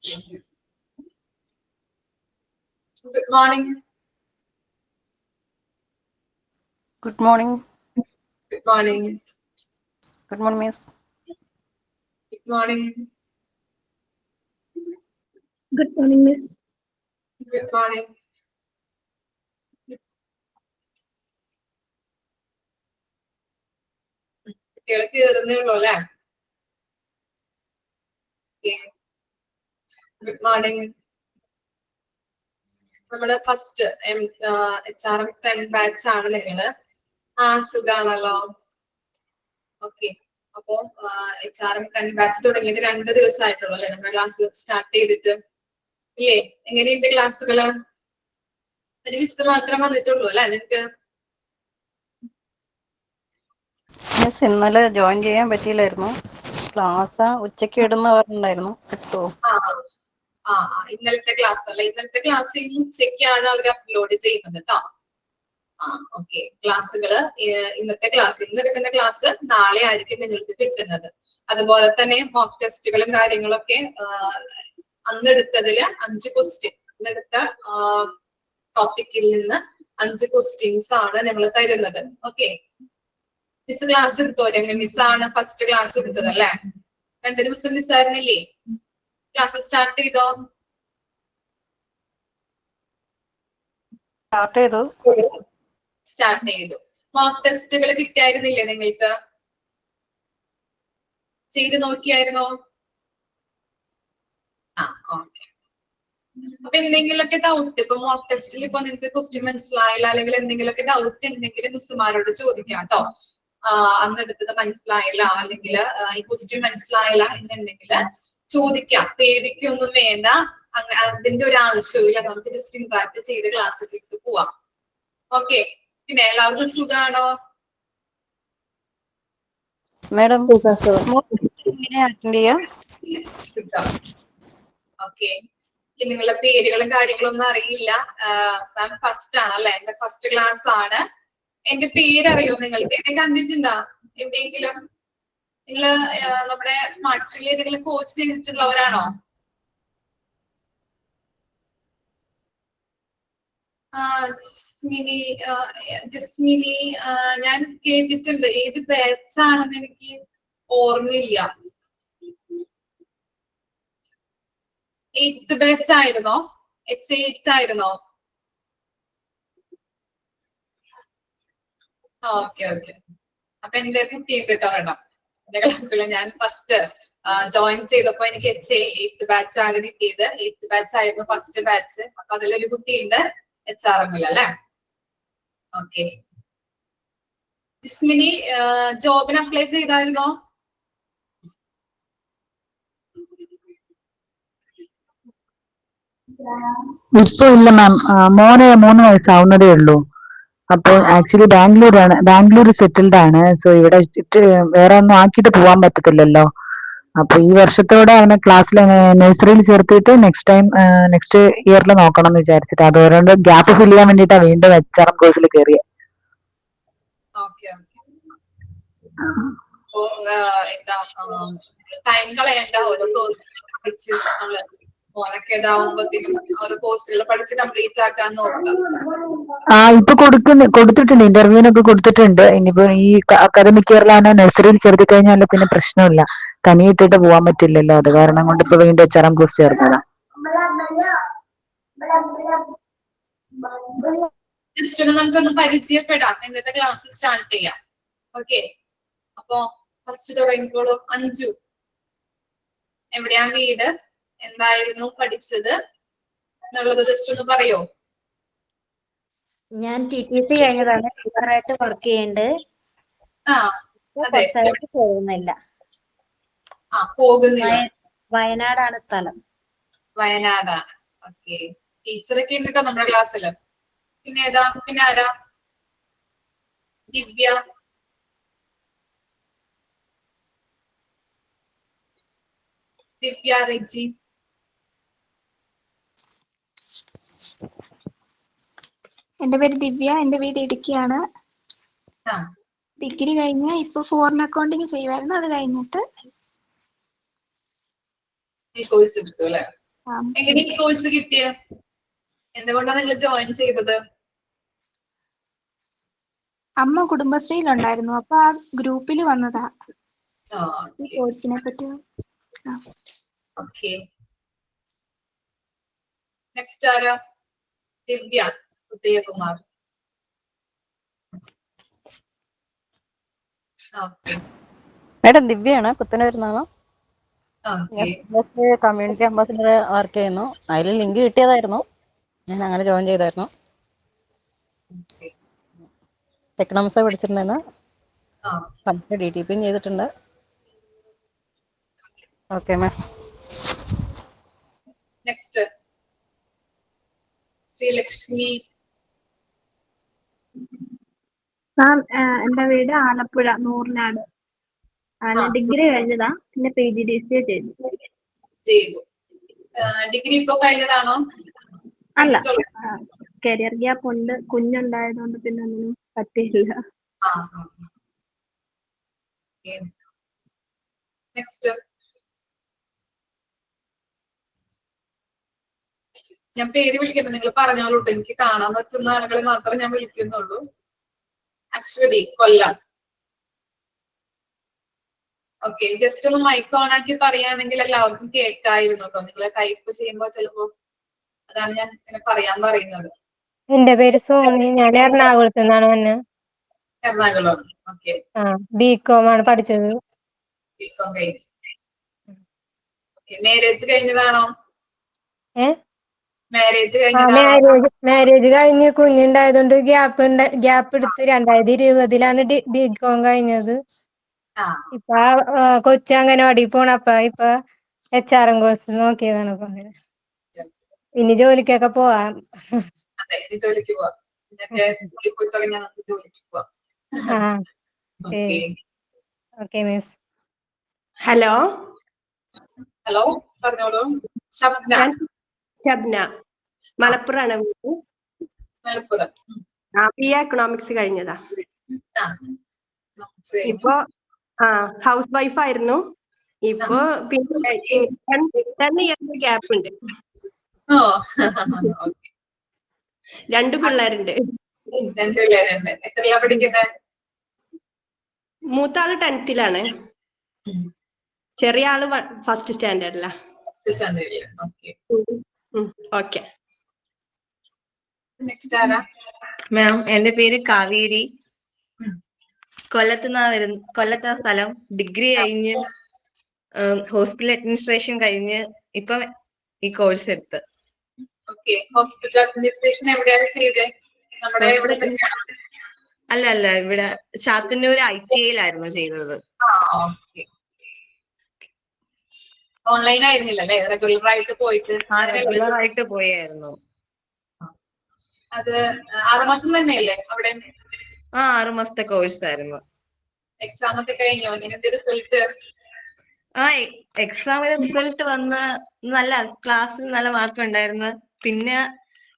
Good morning. Good morning. Good morning. Good morning, Miss. Good morning. Good morning, Miss. Good morning. കുട്ടികളൊക്കെ കയറുന്നേ ഉള്ളൂ അല്ലേ? Good morning. നമ്മുടെ first HRM 10 batch ആണ് നിങ്ങള്. സുഖാണല്ലോ. ഓക്കെ. അപ്പോ HRM 10 ബാച്ച് തുടങ്ങിയിട്ട് 2 ദിവസമായിട്ടുള്ളൂ അല്ലെ നമ്മുടെ ക്ലാസ് സ്റ്റാർട്ട് ചെയ്തിട്ട്? ഇല്ലേ? എങ്ങനെയുണ്ട് ക്ലാസ്സുകള്? ഒരു മിസ് മാത്രം വന്നിട്ടുള്ളൂ അല്ലെ നിനക്ക്? മിസ് ഇന്നലെ ജോയിൻ ചെയ്യാൻ പറ്റിയില്ലായിരുന്നു. ക്ലാസ് ഉച്ചയ്ക്ക് ഇടുന്ന പറഞ്ഞിട്ടുണ്ടായിരുന്നു. കിട്ടുമോ? ഇന്നലത്തെ ക്ലാസ് അല്ല, ഇന്നലത്തെ ക്ലാസ് ഇന്ന് ഉച്ചയ്ക്കാണ് അവർ അപ്ലോഡ് ചെയ്യുന്നത് കേട്ടോ. ഓക്കെ. ക്ലാസ്സുകള് ഇന്നത്തെ ക്ലാസ്, ഇന്ന് എടുക്കുന്ന ക്ലാസ് നാളെ ആയിരിക്കും നിങ്ങൾക്ക് കിട്ടുന്നത്. അതുപോലെ തന്നെ മോക്ക് ടെസ്റ്റുകളും കാര്യങ്ങളൊക്കെ അന്നെടുത്തതില് 5 ക്വസ്റ്റ്യൻ, അന്നെടുത്ത ടോപ്പിക്കിൽ നിന്ന് 5 ക്വസ്റ്റ്യൻസ് ആണ് നമ്മൾ തരുന്നത്. ഓക്കെ. മിസ് ക്ലാസ് എടുത്തോ? മിസ്സാണ് ഫസ്റ്റ് ക്ലാസ് എടുത്തത് അല്ലെ? 2 ദിവസം മിസ്സായിരുന്നില്ലേ? ക്ലാസ് സ്റ്റാർട്ട് ചെയ്തോ? സ്റ്റാർട്ട് ചെയ്തു. മോക്ക് ടെസ്റ്റുകൾ കിട്ടിയായിരുന്നില്ലേ നിങ്ങൾക്ക്? ചെയ്ത് നോക്കിയായിരുന്നോ? ഓക്കെ. അപ്പൊ എന്തെങ്കിലുമൊക്കെ ഡൗട്ട്, ഇപ്പൊ മോക്ക് ടെസ്റ്റിൽ ഇപ്പൊ നിങ്ങൾക്ക് ക്വസ്റ്റ്യൻ മനസ്സിലായില്ല അല്ലെങ്കിൽ എന്തെങ്കിലുമൊക്കെ ഡൗട്ട് ഉണ്ടെങ്കിൽ മിസ്സുമാരോട് ചോദിക്കാം കേട്ടോ. അന്നെടുത്തത് മനസ്സിലായില്ല അല്ലെങ്കിൽ ഈ ക്വസ്റ്റ്യൻ മനസ്സിലായില്ല എന്നുണ്ടെങ്കിൽ ചോദിക്കാം. പേടിക്കൊന്നും വേണ്ട, അതിന്റെ ഒരു ആവശ്യമില്ല. നമുക്ക് ജസ്റ്റ് ഇന്ററാക്ട് ചെയ്ത് ക്ലാസ്സിലേക്ക് പോവാം. ഓക്കെ. പിന്നെ എല്ലാവർക്കും സുഖാണോ? മാഡം സുഖം. ഓക്കെ. നിങ്ങളുടെ പേരുകളും കാര്യങ്ങളൊന്നും അറിയില്ല. മാം ഫസ്റ്റ് ആണല്ലേ? എന്റെ ഫസ്റ്റ് ക്ലാസ് ആണ്. എന്റെ പേരറിയോ നിങ്ങൾക്ക്? എന്നെ കണ്ടിട്ടുണ്ടോ എവിടെയെങ്കിലും? നിങ്ങള് നമ്മുടെ സ്മാർട്ട് സ്റ്റുഡിയോയിൽ ഏതെങ്കിലും കോഴ്സ് ചെയ്തിട്ടുള്ളവരാണോ? ജസ്മിനി ഞാൻ കേട്ടിട്ടുണ്ട്. ഏത് ബാച്ചാണെന്ന് എനിക്ക് ഓർമ്മയില്ല. 8th ബാച്ച് ആയിരുന്നോ? H8 ആയിരുന്നോ? ഓക്കെ. അപ്പൊ എന്റെ കുട്ടിയും കേട്ടോ വേണം എന്റെ ക്ലാസ്സിൽ. ഞാൻ ഫസ്റ്റ് ജോയിൻ ചെയ്തപ്പോ എനിക്ക് H8 ബാച്ച് ആണ് കിട്ടിയത്. 8th ബാച്ച് ആയിരുന്നു ഫസ്റ്റ് ബാച്ച്. അപ്പൊ അതിലൊരു കുട്ടിയുണ്ട് HRM അല്ലെ? ഓക്കെ. ജിസ്മിനി ജോബിന് അപ്ലൈ ചെയ്തായിരുന്നോ? ഇപ്പൊ ഇല്ല മാം. മോന് 3 വയസ്സാവുന്നതേ ഉള്ളൂ. അപ്പൊ ആക്ച്വലി ബാംഗ്ലൂർ സെറ്റിൽഡ് ആണ്. സോ ഇവിടെ വേറെ ഒന്നും ആക്കിയിട്ട് പോവാൻ പറ്റത്തില്ലല്ലോ. അപ്പൊ ഈ വർഷത്തോടെ അവനെ ക്ലാസ്സിൽ നഴ്സറിയിൽ ചേർത്തിട്ട് നെക്സ്റ്റ് ഇയറിൽ നോക്കണം എന്ന് വിചാരിച്ചിട്ട്, അതുകൊണ്ട് ഗ്യാപ്പ് ഫില്ല് ചെയ്യാൻ വേണ്ടിട്ടാ വീണ്ടും HRM കോഴ്സിൽ കയറിയത്. ടൈം കളയണ്ട. ഓരോ കോഴ്സ് പഠിച്ച് നമ്മള് മോനൊക്കെ ഇതാവുമ്പോഴത്തേക്കും ഓരോ കോഴ്സുകൾ പഠിച്ച് കംപ്ലീറ്റ് ആക്കാൻ നോക്കാം. ഇപ്പൊ കൊടുത്തിട്ടുണ്ട്, ഇന്റർവ്യൂവിനൊക്കെ കൊടുത്തിട്ടുണ്ട്. ഇനിയിപ്പോ ഈ അക്കാദമിക് ഇയറിലാണ് നഴ്സറിയിൽ ചേർത്തി കഴിഞ്ഞാൽ പിന്നെ പ്രശ്നമില്ല. തനിയിട്ടിട്ട് പോവാൻ പറ്റില്ലല്ലോ. അത് കാരണം കൊണ്ട് ഇപ്പൊ വീണ്ടും HRM കോഴ്സ് ചേർന്നതാ. ജസ്റ്റ് നമുക്കൊന്ന് പരിചയപ്പെടാം, എന്നിട്ട് ക്ലാസ് സ്റ്റാർട്ട് ചെയ്യാം. ഓക്കെ. അപ്പൊ ഫസ്റ്റ് തുടങ്ങിക്കോളൂ. അഞ്ജു, എവിടെയാ വീട്, എന്തായിരുന്നു പഠിച്ചത് എന്നുള്ളത് ജസ്റ്റ് ഒന്ന് പറയോ? ഞാൻ TTC കഴിഞ്ഞതാണ്. ടീച്ചറായിട്ട് വർക്ക് ചെയ്യുന്നുണ്ട്. കുറച്ചായിട്ട് പോകുന്നില്ല. പോകുന്നില്ല. വയനാടാണ് സ്ഥലം. വയനാടാണ്. ഓക്കെ. ടീച്ചറൊക്കെ ഉണ്ട് കേട്ടോ നമ്മുടെ ക്ലാസ്സില്. പിന്നെ ആരാ? ദിവ്യ റെജി. എന്റെ പേര് ദിവ്യ. എന്റെ വീട് ഇടുക്കിയാണ്. ഡിഗ്രി കഴിഞ്ഞ് ഇപ്പൊ ഫോറിൻ അക്കൗണ്ടിങ് ചെയ്യുമായിരുന്നു. അത് കഴിഞ്ഞിട്ട് കോഴ്സ് എടുത്തു അല്ലെ? എങ്ങനെ ഈ കോഴ്സ് കിട്ടിയ? എന്തുകൊണ്ടാണ് നിങ്ങൾ ജോയിൻ ചെയ്തത്? അമ്മ കുടുംബശ്രീയിലുണ്ടായിരുന്നു, അപ്പൊ ആ ഗ്രൂപ്പിൽ വന്നതാ ഈ കോഴ്സിനെ പറ്റി. ഓക്കെ, നെക്സ്റ്റ് ആരാ? ദിവ്യ ഉദയകുമാർ. ഓക്കെ മേഡം ദിവ്യയാണ്, പുത്തനൂരുന്നാണോ? ഓക്കെ കമ്മ്യൂണിറ്റി അംബാസിഡർ വർക്ക് ചെയ്യുന്നു. അതിൽ ലിങ്ക് കിട്ടിയതായിരുന്നു, ഞാൻ അങ്ങനെ ജോയിൻ ചെയ്തായിരുന്നു. എക്കണോമിക്സ് പഠിച്ചിട്ടുണ്ടായിരുന്നു, പണ്ട് DTP ചെയ്തിട്ടുണ്ട്. Okay ma'am. നെക്സ്റ്റ് ശ്രീലക്ഷ്മി. മാം, എന്റെ വീട് ആലപ്പുഴ നൂറിനാട്. ഞാൻ ഡിഗ്രി കഴിഞ്ഞതാ, പിന്നെ PGDCA ചെയ്തു. ഡിഗ്രി ഇപ്പൊ കഴിഞ്ഞതാണോ? അല്ല, കരിയർ ഗ്യാപ്പ് ഉണ്ട്, കുഞ്ഞുണ്ടായതുകൊണ്ട് പിന്നെ ഒന്നിനും പറ്റിയില്ല. നെക്സ്റ്റ് ഞാൻ പേര് വിളിക്കുന്നത് നിങ്ങൾ പറഞ്ഞോളൂ. എനിക്ക് കാണാൻ പറ്റുന്ന ആളുകളെ മാത്രമേ ഞാൻ വിളിക്കുന്നുള്ളൂ. അശ്വതി, കൊല്ലം. ഓക്കെ, ജസ്റ്റ് ഒന്ന് മൈക്ക് ഓൺ ആക്കി പറയുകയാണെങ്കിൽ എല്ലാവർക്കും കേൾക്കായിരുന്നു കേട്ടോ. നിങ്ങൾ ടൈപ്പ് ചെയ്യുമ്പോൾ ചിലപ്പോ അതാണ് ഞാൻ ഇങ്ങനെ പറയാൻ പറയുന്നത്. എന്റെ പേര് സോണി, ഞാൻ എറണാകുളത്ത് നിന്നാണ് വന്നെ. എറണാകുളം. ഓക്കെ, BCom ആണ് പഠിച്ചത്. ബികോം കഴിഞ്ഞു. മാരേജ് കഴിഞ്ഞതാണോ? മാരേജ് കഴിഞ്ഞതാണോ? കഴിഞ്ഞ് കുഞ്ഞുണ്ടായതുകൊണ്ട് ഗ്യാപ്പ് എടുത്ത് 2020 BCom കഴിഞ്ഞത്. ഇപ്പൊ കൊച്ചു അംഗനവാടി പോണപ്പ ഇപ്പൊ HRM കോഴ്സ് നോക്കിയതാണ്. അപ്പൊ അങ്ങനെ ഇനി ജോലിക്കൊക്കെ പോവാം. അതെ, ഇനി ജോലിക്ക് പോവാം. സ്കൂളിൽ പോയി തുടങ്ങിയാൽ നമുക്ക് ജോലിക്ക് പോവാം. Okay miss. ഹലോ ഹലോ, പറഞ്ഞോളൂ. ഷബ്ന. ഷബ്ന, മലപ്പുറാണ് വീട്. മലപ്പുറം. BA എക്കണോമിക്സ് കഴിഞ്ഞതാ. ഇപ്പൊ ഹൗസ് വൈഫ് ആയിരുന്നു. ഇപ്പൊ പിന്നെ 10 ഇയറിന്റെ ഗ്യാപ്പ് ഉണ്ട്. 2 പിള്ളേരുണ്ട്. എത്രയാ പഠിക്കുന്നത്? മൂത്താള് 10th-ലാണ്, ചെറിയ ആള് ഫസ്റ്റ് സ്റ്റാൻഡേർഡിലാ. ഓക്കെ. നെക്സ്റ്റ് ആരാ? മാം, എന്റെ പേര് കാവേരി, കൊല്ലത്താ സ്ഥലം. ഡിഗ്രി കഴിഞ്ഞ് ഹോസ്പിറ്റൽ അഡ്മിനിസ്ട്രേഷൻ കഴിഞ്ഞ് ഇപ്പൊ ഈ കോഴ്സ് എടുത്ത്. ഹോസ്പിറ്റൽ അഡ്മിനിസ്ട്രേഷൻ എവിടെയാണ് ചെയ്തത്? നമ്മുടെ ഇവിടെ അല്ല, ഇവിടെ ചാത്തന്നൂർ ITI-യിലായിരുന്നു ചെയ്തത്. ഓൺലൈൻ ആയിരുന്നില്ലല്ലേ? റെഗുലർ ആയിട്ട് പോയിട്ട്? റെഗുലർ ആയിട്ട് പോയായിരുന്നു. അത് 6 മാസം തന്നെയല്ലേ അവിടെ? 6 മാസത്തെ കോഴ്സ് ആയിരുന്നു. എക്സാം ഒക്കെ കഴിഞ്ഞോ? എങ്ങനത്തെ റിസൾട്ട്? എക്സാമിന് റിസൾട്ട് വന്ന് നല്ല ക്ലാസ്സിൽ നല്ല മാർക്ക് ഉണ്ടായിരുന്നു. പിന്നെ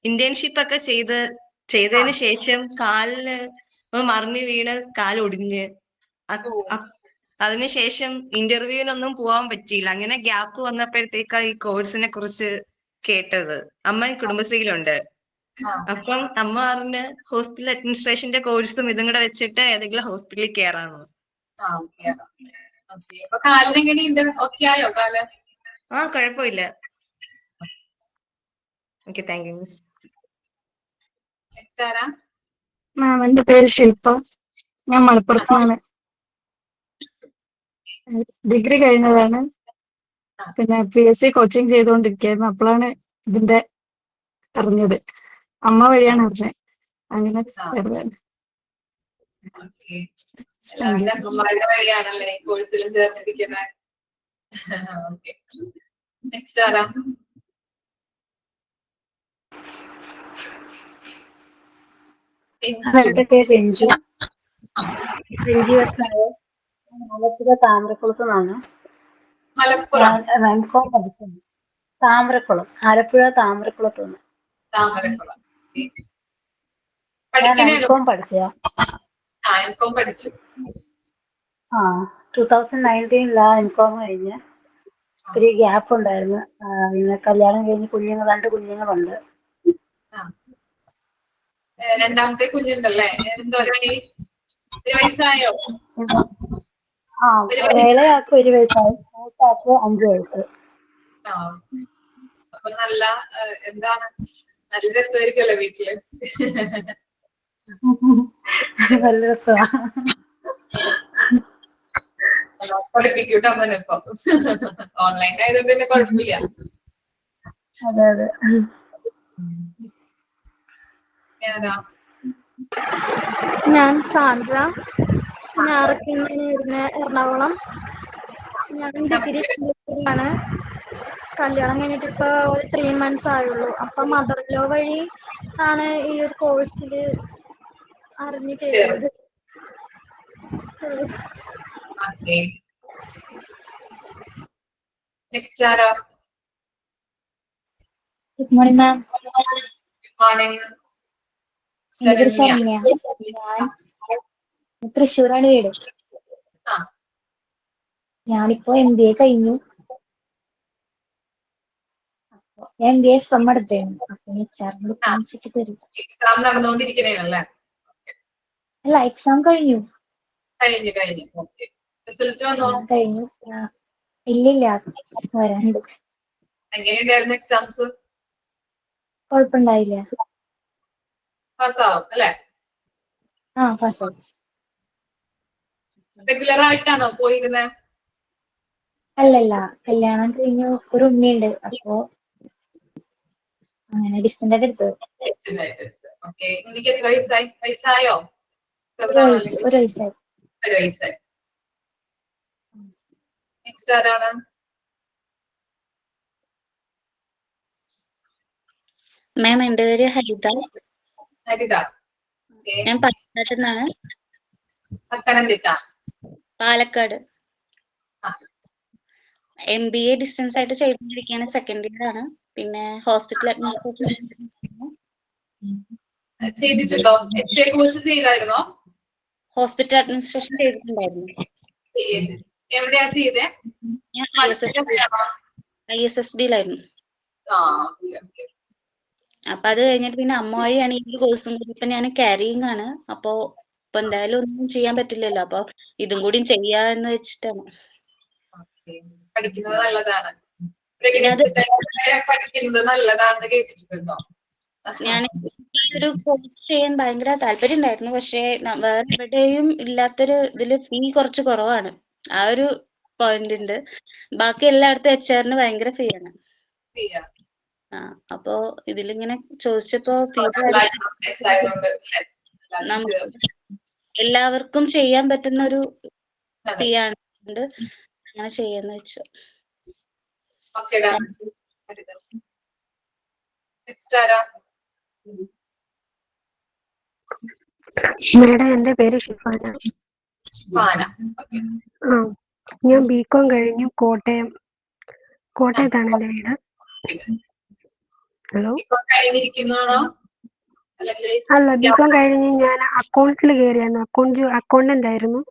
ഇന്റേൺഷിപ്പ് ഒക്കെ ചെയ്തതിന് ശേഷം കാലിന് മറിഞ്ഞ് വീണ് കാലൊടിഞ്ഞ്, അതിനുശേഷം ഇന്റർവ്യൂവിനൊന്നും പോവാൻ പറ്റിയില്ല. അങ്ങനെ ഗ്യാപ്പ് വന്നപ്പോഴത്തേക്കാ ഈ കോഴ്സിനെ കുറിച്ച് കേട്ടത്. അമ്മ കുടുംബശ്രീയിലുണ്ട്. അപ്പം അമ്മ പറഞ്ഞ് ഹോസ്പിറ്റൽ അഡ്മിനിസ്ട്രേഷന്റെ കോഴ്സും ഇതും കൂടെ വെച്ചിട്ട് ഏതെങ്കിലും ഹോസ്പിറ്റലിൽ കയറാമോ? അപ്പൊ കാലിന് എങ്ങനെയുണ്ട്? ഓക്കെ ആയോ കാല്? കുഴപ്പമില്ല. Okay, thank you miss. Ma'am, എന്റെ പേര് ശില്പ, ഞാൻ മലപ്പുറത്താണ്. ഡിഗ്രി കഴിഞ്ഞതാണ്. പിന്നെ PSC കോച്ചിങ് ചെയ്തുകൊണ്ടിരിക്കുകയായിരുന്നു. അപ്പോഴാണ് ഇതിന്റെ അറിഞ്ഞത്. അമ്മ വഴിയാണ് അറിഞ്ഞത്. അങ്ങനെ ചേർന്നത്. അമ്മമാരുടെ വഴിയാണല്ലേ കോഴ്സിലും ചേർന്നിരിക്കുന്നത്. നെക്സ്റ്റ് ആരാ? എന്റെ പേര് രഞ്ജു. ആലപ്പുഴ താമരക്കുളത്ത് നിന്നാണ്. മലപ്പുറം. MCOM പഠിക്കുന്നു. താമരക്കുളം, ആലപ്പുഴ താമരക്കുളത്ത് നിന്ന്. താമരക്കുളം. ഞാൻ MCOM പഠിച്ചതാ. MCOM പഠിച്ചു. 2019 MCOM കഴിഞ്ഞ് ഒത്തിരി ഗ്യാപ്പ് ഉണ്ടായിരുന്നു. പിന്നെ കല്യാണം കഴിഞ്ഞ് രണ്ട് കുഞ്ഞുങ്ങളുണ്ട്. രണ്ടാമത്തെ കുഞ്ഞുണ്ടല്ലേ? എന്തോരായി? 1 വയസ്സായോ? ഇളയാൾക്ക് 1 വയസ്സായി, മൂത്താൾക്ക് 5 വയസ്സ്. അപ്പൊ നല്ല എന്താണ്, നല്ല രസമായിരിക്കുമല്ലോ വീട്ടില്. നല്ല രസമാണ്. പഠിപ്പിക്കൂട്ടോ അമ്മനിപ്പം. ഓൺലൈൻ ആയതുകൊണ്ട് തന്നെ കുഴപ്പമില്ല. അതെ അതെ. ഞാൻ സാന്ദ്ര, ഞാറക്കുന്നിന് വരുന്ന എറണാകുളം. ഞാൻ ഡിഗ്രി ആണ്. കല്യാണം കഴിഞ്ഞിട്ട് ഇപ്പൊ ഒരു 3 months ആയുള്ളൂ. അപ്പൊ മദർ ലോ വഴി ആണ് ഈ ഒരു കോഴ്സിൽ അറിഞ്ഞു കയറിയത്. നെക്സ്റ്റ് ആരാ? Good morning ma'am. Good morning. എന്റെ പേര് ശരണ്യ. ഞാൻ തൃശ്ശൂരാണ് വീട്. ഞാനിപ്പോ MBA കഴിഞ്ഞു. ഞാൻ MBA FM എടുത്തായിരുന്നു. അപ്പൊ HR തരും. എക്സാം നടന്നുകൊണ്ടിരിക്കണേനല്ലേ? അല്ല, എക്സാം കഴിഞ്ഞു. റിസൾട്ട് വന്നോ? കഴിഞ്ഞു. ഇല്ലില്ല, വരാനുണ്ട്. എങ്ങനെയുണ്ടായിരുന്നു എക്സാംസ്? കുഴപ്പമുണ്ടായില്ല. പാസ്സാവും അല്ലേ? പാസ്സാവും. റെഗുലർ ആയിട്ടാണോ പോയിരുന്നത്? അല്ലല്ല, കല്യാണം കഴിഞ്ഞു, ഒരു ഉണ്ണിയുണ്ട്. അപ്പൊ അങ്ങനെ ഡിസ്റ്റന്റ് ആയിട്ട് എടുത്തത്. എനിക്ക് എത്ര വയസ്സായോ? 1 വയസ്സായി. 1 വയസ്സായി. നെക്സ്റ്റ് ആരാണ്? മാം, എന്റെ പേര് ഹരിത. ഞാൻ പാലക്കാട് നിന്നാണ്. പാലക്കാട്. MBA ഡിസ്റ്റൻസ് ആയിട്ട് ചെയ്തുകൊണ്ടിരിക്കുകയാണ്. 2nd ഇയർ ആണ്. പിന്നെ ഹോസ്പിറ്റൽ അഡ്മിനിസ്ട്രേഷൻ ചെയ്തിട്ടുണ്ടോ? കോഴ്സ് ചെയ്തായിരുന്നോ? ഹോസ്പിറ്റൽ അഡ്മിനിസ്ട്രേഷൻ ചെയ്തിട്ടുണ്ടായിരുന്നു. എവിടെയാ ചെയ്തേ? ഞാൻ ISSD-ലായിരുന്നു. അപ്പൊ അത് കഴിഞ്ഞിട്ട് പിന്നെ അമ്മ വഴിയാണ് ഈ കോഴ്സും കൂടി. ഇപ്പൊ ഞാൻ ക്യാരിയിങ് ആണ്. അപ്പൊ എന്തായാലും ഒന്നും ചെയ്യാൻ പറ്റില്ലല്ലോ. അപ്പൊ ഇതും കൂടി ചെയ്യാന്ന് വെച്ചിട്ടാണ്. പഠിക്കുന്നത് നല്ലതാണ്. പഠിക്കുന്നത് നല്ലതാണെന്ന് കേട്ടിട്ടുണ്ടോ? ഞാൻ ഒരു കോഴ്സ് ചെയ്യാൻ ഭയങ്കര താല്പര്യം ഉണ്ടായിരുന്നു. പക്ഷെ വേറെ എവിടെയും ഇല്ലാത്തൊരു ഇതില് ഫീ കുറച്ച് കുറവാണ്. ആ ഒരു പോയിന്റ് ഉണ്ട്. ബാക്കി എല്ലായിടത്തും HR-ന് ഭയങ്കര ഫീ ആണ്. അപ്പോ ഇതിലിങ്ങനെ ചോദിച്ചപ്പോ നമുക്ക് എല്ലാവർക്കും ചെയ്യാൻ പറ്റുന്ന ഒരു ഫീ ആണ്. അങ്ങനെ ചെയ്യാന്ന് വെച്ചു. മേഡം, എന്റെ പേര് ഷിഫാന. ഞാൻ BCom കഴിഞ്ഞു. കോട്ടയത്താണ് എന്റെ വീട്. ഹലോ. അല്ല, BCom കഴിഞ്ഞ് ഞാൻ അക്കൗണ്ട്സിൽ കയറിയായിരുന്നു. അക്കൗണ്ടന്റ് ആയിരുന്നു.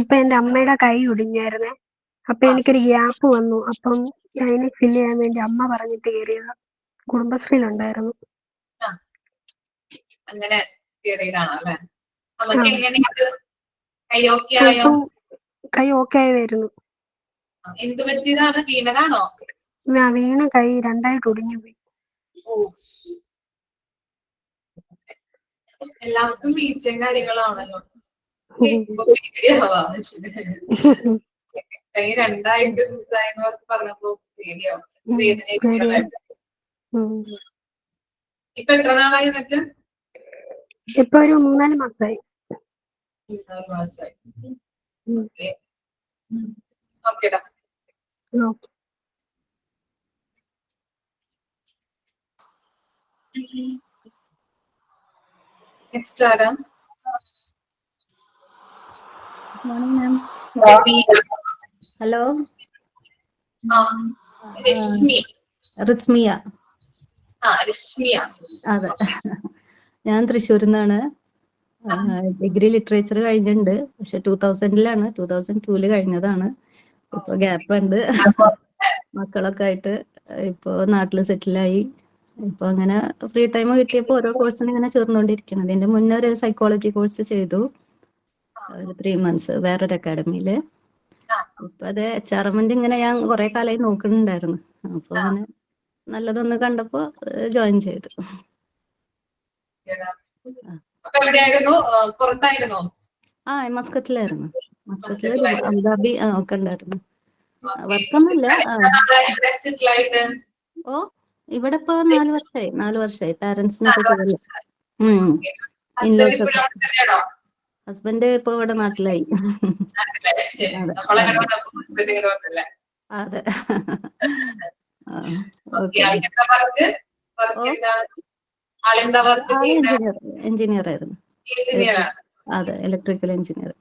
ഇപ്പൊ എന്റെ അമ്മയുടെ കൈ ഒടിഞ്ഞായിരുന്നേ. അപ്പൊ എനിക്കൊരു ഗ്യാപ്പ് വന്നു. അപ്പം അതിന് ഫില്ല് ചെയ്യാൻ വേണ്ടി അമ്മ പറഞ്ഞിട്ട് കയറിയതാ. കുടുംബശ്രീയിലുണ്ടായിരുന്നു. അങ്ങനെ കയറിയതാണോ അല്ലേ? കൈ ഓക്കെ ആയി വരുന്നു. എന്ത് പറ്റിയതാണ്? വീണതാണോ? വീണ കൈ 2ആയിട്ട് ഒടിഞ്ഞു പോയി. എല്ലാവർക്കും വീഴ്ചയും കാര്യങ്ങളാണല്ലോ. കൈ 2ആയിട്ട് പറഞ്ഞപ്പോ പേടിയാവും. ഇപ്പൊ എത്ര നാളായി നിനക്ക്? ഇപ്പൊ ഒരു 3-4 മാസമായി. ഓക്കേടാ. നെക്സ്റ്റ് ആരാ? Morning ma'am. ഹലോ. റിസ്മിയ. അതെ, ഞാൻ തൃശ്ശൂരിൽ നിന്നാണ്. ഡിഗ്രി ലിറ്ററേച്ചർ കഴിഞ്ഞിട്ടുണ്ട്. പക്ഷെ 2000-ലാണ്, 2002 കഴിഞ്ഞതാണ്. ഇപ്പൊ ഗ്യാപ്പ് ഉണ്ട്. മക്കളൊക്കെ ആയിട്ട് ഇപ്പൊ നാട്ടില് സെറ്റിലായി. ഇപ്പൊ അങ്ങനെ ഫ്രീ ടൈം കിട്ടിയപ്പോ ഓരോ കോഴ്സിന് ഇങ്ങനെ ചേർന്നുകൊണ്ടിരിക്കണം. ഇതിന്റെ മുന്നേ ഒരു സൈക്കോളജി കോഴ്സ് ചെയ്തു, ഒരു 3 months വേറൊരു അക്കാഡമിയില്. ഇപ്പൊ അത് HRM-ന്റെ ഇങ്ങനെ ഞാൻ കുറെ കാലമായി നോക്കുന്നുണ്ടായിരുന്നു. അപ്പൊ അങ്ങനെ നല്ലതൊന്ന് കണ്ടപ്പോ ജോയിൻ ചെയ്തു. അപ്പൊ എവിടെയായിരുന്നു? പുറത്തായിരുന്നോ? മസ്കറ്റിലായിരുന്നു. മസ്കറ്റില് അബുദാബി ഒക്കെ ഉണ്ടായിരുന്നു. വർക്കൊന്നുമില്ല. ഓ ഇവിടെ ഇപ്പൊ 4 വർഷമായി പാരന്റ്സിനൊക്കെ സുഖമില്ല. ഇൻലോസ് ഒക്കെ. ഹസ്ബൻഡ് ഇപ്പൊ ഇവിടെ നാട്ടിലായി. അതെ. ഓക്കെ. എഞ്ചിനീയർ ആയിരുന്നു. അതെ, ഇലക്ട്രിക്കൽ എഞ്ചിനീയർ.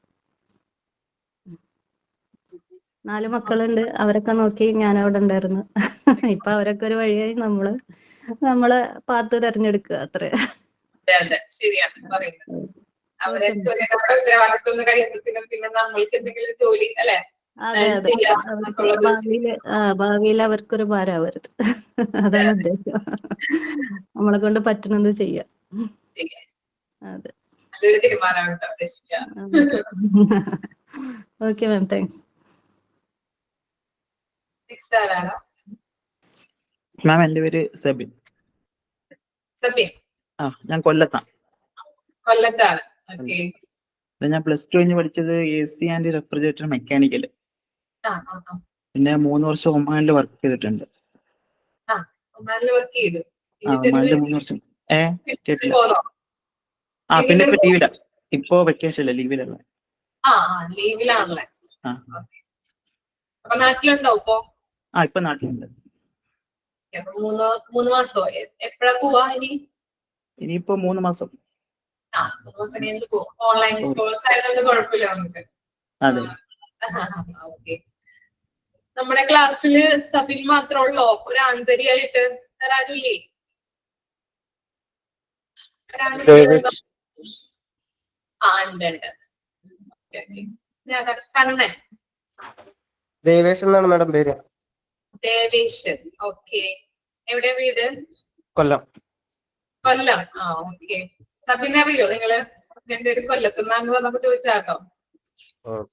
4 മക്കളുണ്ട്. അവരൊക്കെ നോക്കി ഞാൻ അവിടെ ഉണ്ടായിരുന്നു. ഇപ്പൊ അവരൊക്കെ ഒരു വഴിയായി, നമ്മളെ പാത്ത് തെരഞ്ഞെടുക്കുക, അത്ര. ശരിയാണ് പറയുന്നത്. അവരൊക്കെ ഉത്തരവാദിത്വം കഴിയുമ്പോഴത്തേനും പിന്നെ നമ്മൾക്ക് എന്തെങ്കിലും ജോലി അല്ലെ? അതെ. ഭാവിയിൽ അവർക്കൊരു ഭാരമാവരുത്. അതാണ് ഉദ്ദേശം. നമ്മളെ കൊണ്ട് പറ്റുന്നത് ചെയ്യാം. അതെ. നല്ലൊരു തീരുമാനമാണ്. Okay ma'am, thanks. മാം, എന്റെ പേര് സബിൻ. ഞാൻ കൊല്ലത്താണ്. ഞാൻ +2 കഴിഞ്ഞ് പഠിച്ചത് AC ആൻഡ് റെഫ്രിജറേറ്റർ മെക്കാനിക്കൽ. പിന്നെ 3 വർഷം ഒമാനിൽ വർക്ക് ചെയ്തിട്ടുണ്ട്. ഒമാനിൽ 3 വർഷം. കേട്ടില്ല. പിന്നെ ഇപ്പൊ ലീവിലാ. ഇപ്പൊ വെക്കേഷൻ ലീവിലല്ല. ലീവിലാണല്ലേ? അപ്പൊ നാട്ടിലുണ്ടോ ഇപ്പൊ? ഇപ്പൊ നാട്ടിലുണ്ട്. 3 മാസോ? എപ്പോഴാ പോവാ ഇനി? ഇനിയിപ്പോ 3 മാസം. 3 മാസം കഴിഞ്ഞിട്ട് പോകും. ഓൺലൈൻ കോഴ്സ് ആയതുകൊണ്ട് കുഴപ്പമില്ല നമുക്ക്. ഓക്കെ. നമ്മുടെ ക്ലാസ്സില് സബിൻ മാത്രമേ ഉള്ളോ ഒരു ആന്തരിയായിട്ട്? വേറെ ആരുമില്ലേ? കണ്ണൻ. ദേവേശ് എന്നാണ് മാഡം പേര്. ദേവേശൻ. ഓക്കെ. എവിടെ വീട്? കൊല്ലം. ഓക്കെ. സബിൻ അറിയോ നിങ്ങള്? രണ്ടുപേരും കൊല്ലത്തുനിന്നാണ് നമുക്ക് ചോദിച്ചാട്ടോ.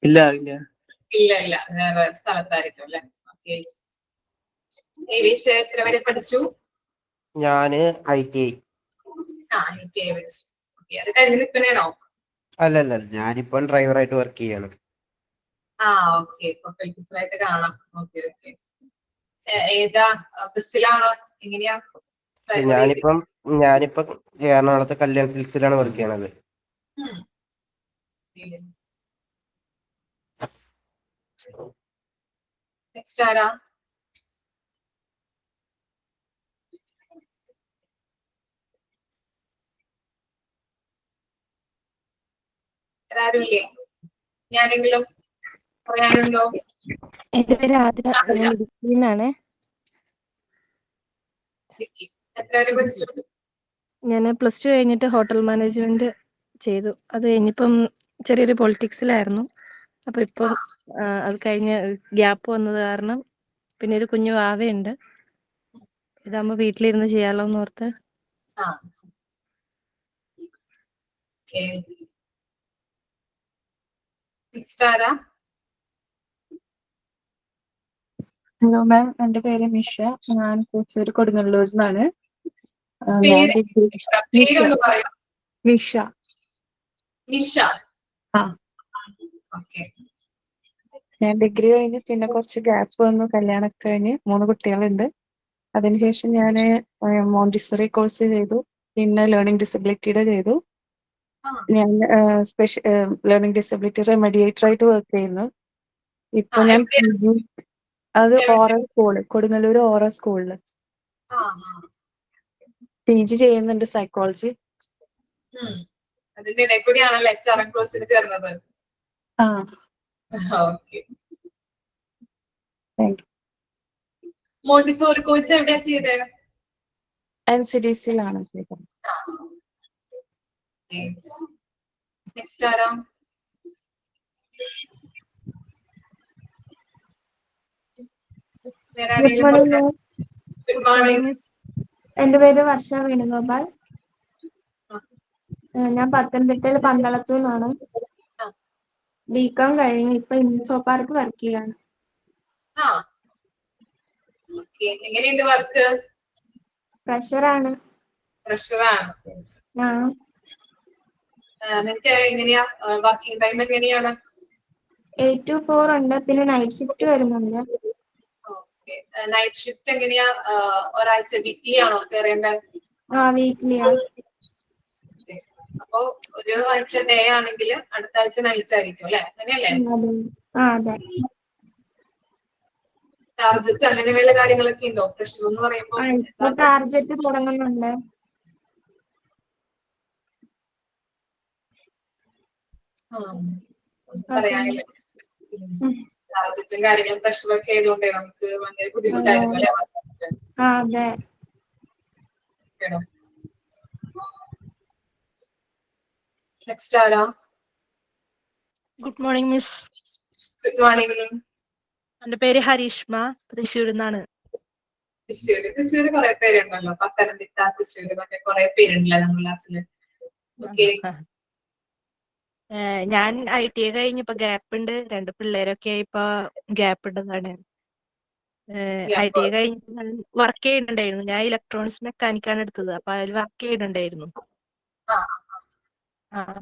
ഇല്ല. വേറെ സ്ഥലത്തായിരിക്കും അല്ലെ? ഓക്കെ. ദേവേശ് എത്ര വരെ പഠിച്ചു? ഞാന് ITI. ITI പഠിച്ചു. അത് കഴിഞ്ഞ് നിൽക്കണേണോ? അല്ലല്ല, ഞാനിപ്പം ഡ്രൈവറായിട്ട് വർക്ക് ചെയ്യാണ്. ഓക്കെ. ടീച്ചറായിട്ട് കാണാം. ഓക്കെ. ഏതാ ബസ്സിലാണോ? എങ്ങനെയാ? ഞാനിപ്പം എറണാകുളത്തെ കല്യാൺ സിൽക്സിലാണ് വർക്ക് ചെയ്യണത്. നെക്സ്റ്റ് ആരാ? ആരുമില്ലേ? ഞാനെങ്കിലും പറയാനുണ്ടോ? എന്റെ പേര് ആതിര. ഇടുക്കിന്നാണ്. എത്ര വരെ പഠിച്ചു? ഞാൻ +2 കഴിഞ്ഞിട്ട് ഹോട്ടൽ മാനേജ്മെന്റ് ചെയ്തു. അത് കഴിഞ്ഞിപ്പം ചെറിയൊരു പൊളിറ്റിക്സിലായിരുന്നു. അപ്പൊ ഇപ്പം അത് കഴിഞ്ഞ് ഗ്യാപ്പ് വന്നത് കാരണം പിന്നെ ഒരു കുഞ്ഞു വാവയുണ്ട്. ഇതാകുമ്പോ വീട്ടിലിരുന്ന് ചെയ്യാലോ എന്ന് ഓർത്ത്. ഹലോ മാം, എന്റെ പേര് മിഷ. ഞാൻ തൃശ്ശൂർ കൊടുങ്ങല്ലൂരിൽ നിന്നാണ്. ഞാൻ ഡിഗ്രി കഴിഞ്ഞ് പിന്നെ കുറച്ച് ഗ്യാപ്പ് വന്നു. കല്യാണമൊക്കെ കഴിഞ്ഞ് 3 കുട്ടികളുണ്ട്. അതിനുശേഷം ഞാൻ മോണ്ടിസറി കോഴ്സ് ചെയ്തു. പിന്നെ ലേണിംഗ് ഡിസബിലിറ്റിയുടെ ചെയ്തു. ഞാൻ ലേണിംഗ് ഡിസബിലിറ്റി റെമഡിയേറ്റർ ആയിട്ട് വർക്ക് ചെയ്യുന്നു. ഇപ്പൊ ഞാൻ അത് ഓറ സ്കൂള്, കൊടുങ്ങല്ലൂർ ഓറ സ്കൂളില് PG ചെയ്യുന്നുണ്ട് സൈക്കോളജി. അതിന്റെ ഇടയിൽ കൂടിയാണല്ലോ HRM കോഴ്സിന് ചേർന്നത്. മോണ്ടിസോറി കോഴ്സ് എവിടെയാ ചെയ്തത്? NCDC-യിലാണ് ചെയ്തത്. നെക്സ്റ്റ് ആരാ? വേറെ ഗുഡ് ആരെങ്കിലും മോർണിംഗ് പറഞ്ഞേ? മാം. Good morning. എൻ്റെ പേര് വർഷ വേണുഗോപാൽ. ഞാൻ പത്തനംതിട്ടയിൽ പന്തളത്തു നിന്നാണ്. ബികോം കഴിഞ്ഞ് ഇപ്പൊ ഇൻഫോ പാർക്ക് വർക്ക് ചെയ്യാണ്. ആ ഓക്കെ. എങ്ങനെയുണ്ട് വർക്ക്? പ്രഷറാണ്. പ്രഷറാണ്. ആ നിനക്ക് എങ്ങനെയാ വർക്കിംഗ് ടൈം എങ്ങനെയാണ്? 8 to 4 ഉണ്ട്, പിന്നെ നൈറ്റ് ഷിഫ്റ്റ് വരുന്നുണ്ട്. ഓക്കെ. നൈറ്റ് ഷിഫ്റ്റ് എങ്ങനെയാ? ഒരാഴ്ച വീക്ക്ലി ആണോ കയറേണ്ടത്? ആ വീക്ക്ലിയാ. അപ്പൊ ഒരു ആഴ്ച ഡേ ആണെങ്കിൽ അടുത്ത ആഴ്ച നൈറ്റ് ആയിരിക്കും അല്ലെ? അങ്ങനെയല്ലേ? അതെ. ടാർജറ്റ് അങ്ങനെ വല്ല കാര്യങ്ങളൊക്കെ ഉണ്ടോ? പ്രഷർ എന്ന് പറയുമ്പോ ഇപ്പൊ ടാർജറ്റ് തുടങ്ങുന്നുണ്ട്. പറയാനില്ല. ടാർജറ്റും കാര്യങ്ങളും പ്രഷറൊക്കെ ആയതുകൊണ്ടേ നമുക്ക് ഭയങ്കര ബുദ്ധിമുട്ടായിരിക്കും അല്ലെ? അതെ. നെക്സ്റ്റ് ആരാ? Good morning miss. Good morning. എന്റെ പേര് ഹരീഷ്മ, തൃശ്ശൂരിൽ നിന്നാണ്. തൃശ്ശൂര് കുറെ പേരുണ്ടല്ലോ. പത്തനംതിട്ട, തൃശ്ശൂര് എന്നൊക്കെ കുറെ പേരുണ്ടല്ലോ നമ്മുടെ ക്ലാസ്സില്. ഓക്കെ. ഞാൻ ITI കഴിഞ്ഞ് ഇപ്പൊ ഗ്യാപ്പ് ഉണ്ട്. 2 പിള്ളേരൊക്കെ ഇപ്പൊ ഗ്യാപ്പ് ഉണ്ടെന്നാണ്. ITI കഴിഞ്ഞ് ഞാൻ വർക്ക് ചെയ്യുന്നുണ്ടായിരുന്നു. ഞാൻ ഇലക്ട്രോണിക്സ് മെക്കാനിക്കാണ് എടുത്തത്. അപ്പൊ അതിൽ വർക്ക് ചെയ്യുന്നുണ്ടായിരുന്നു.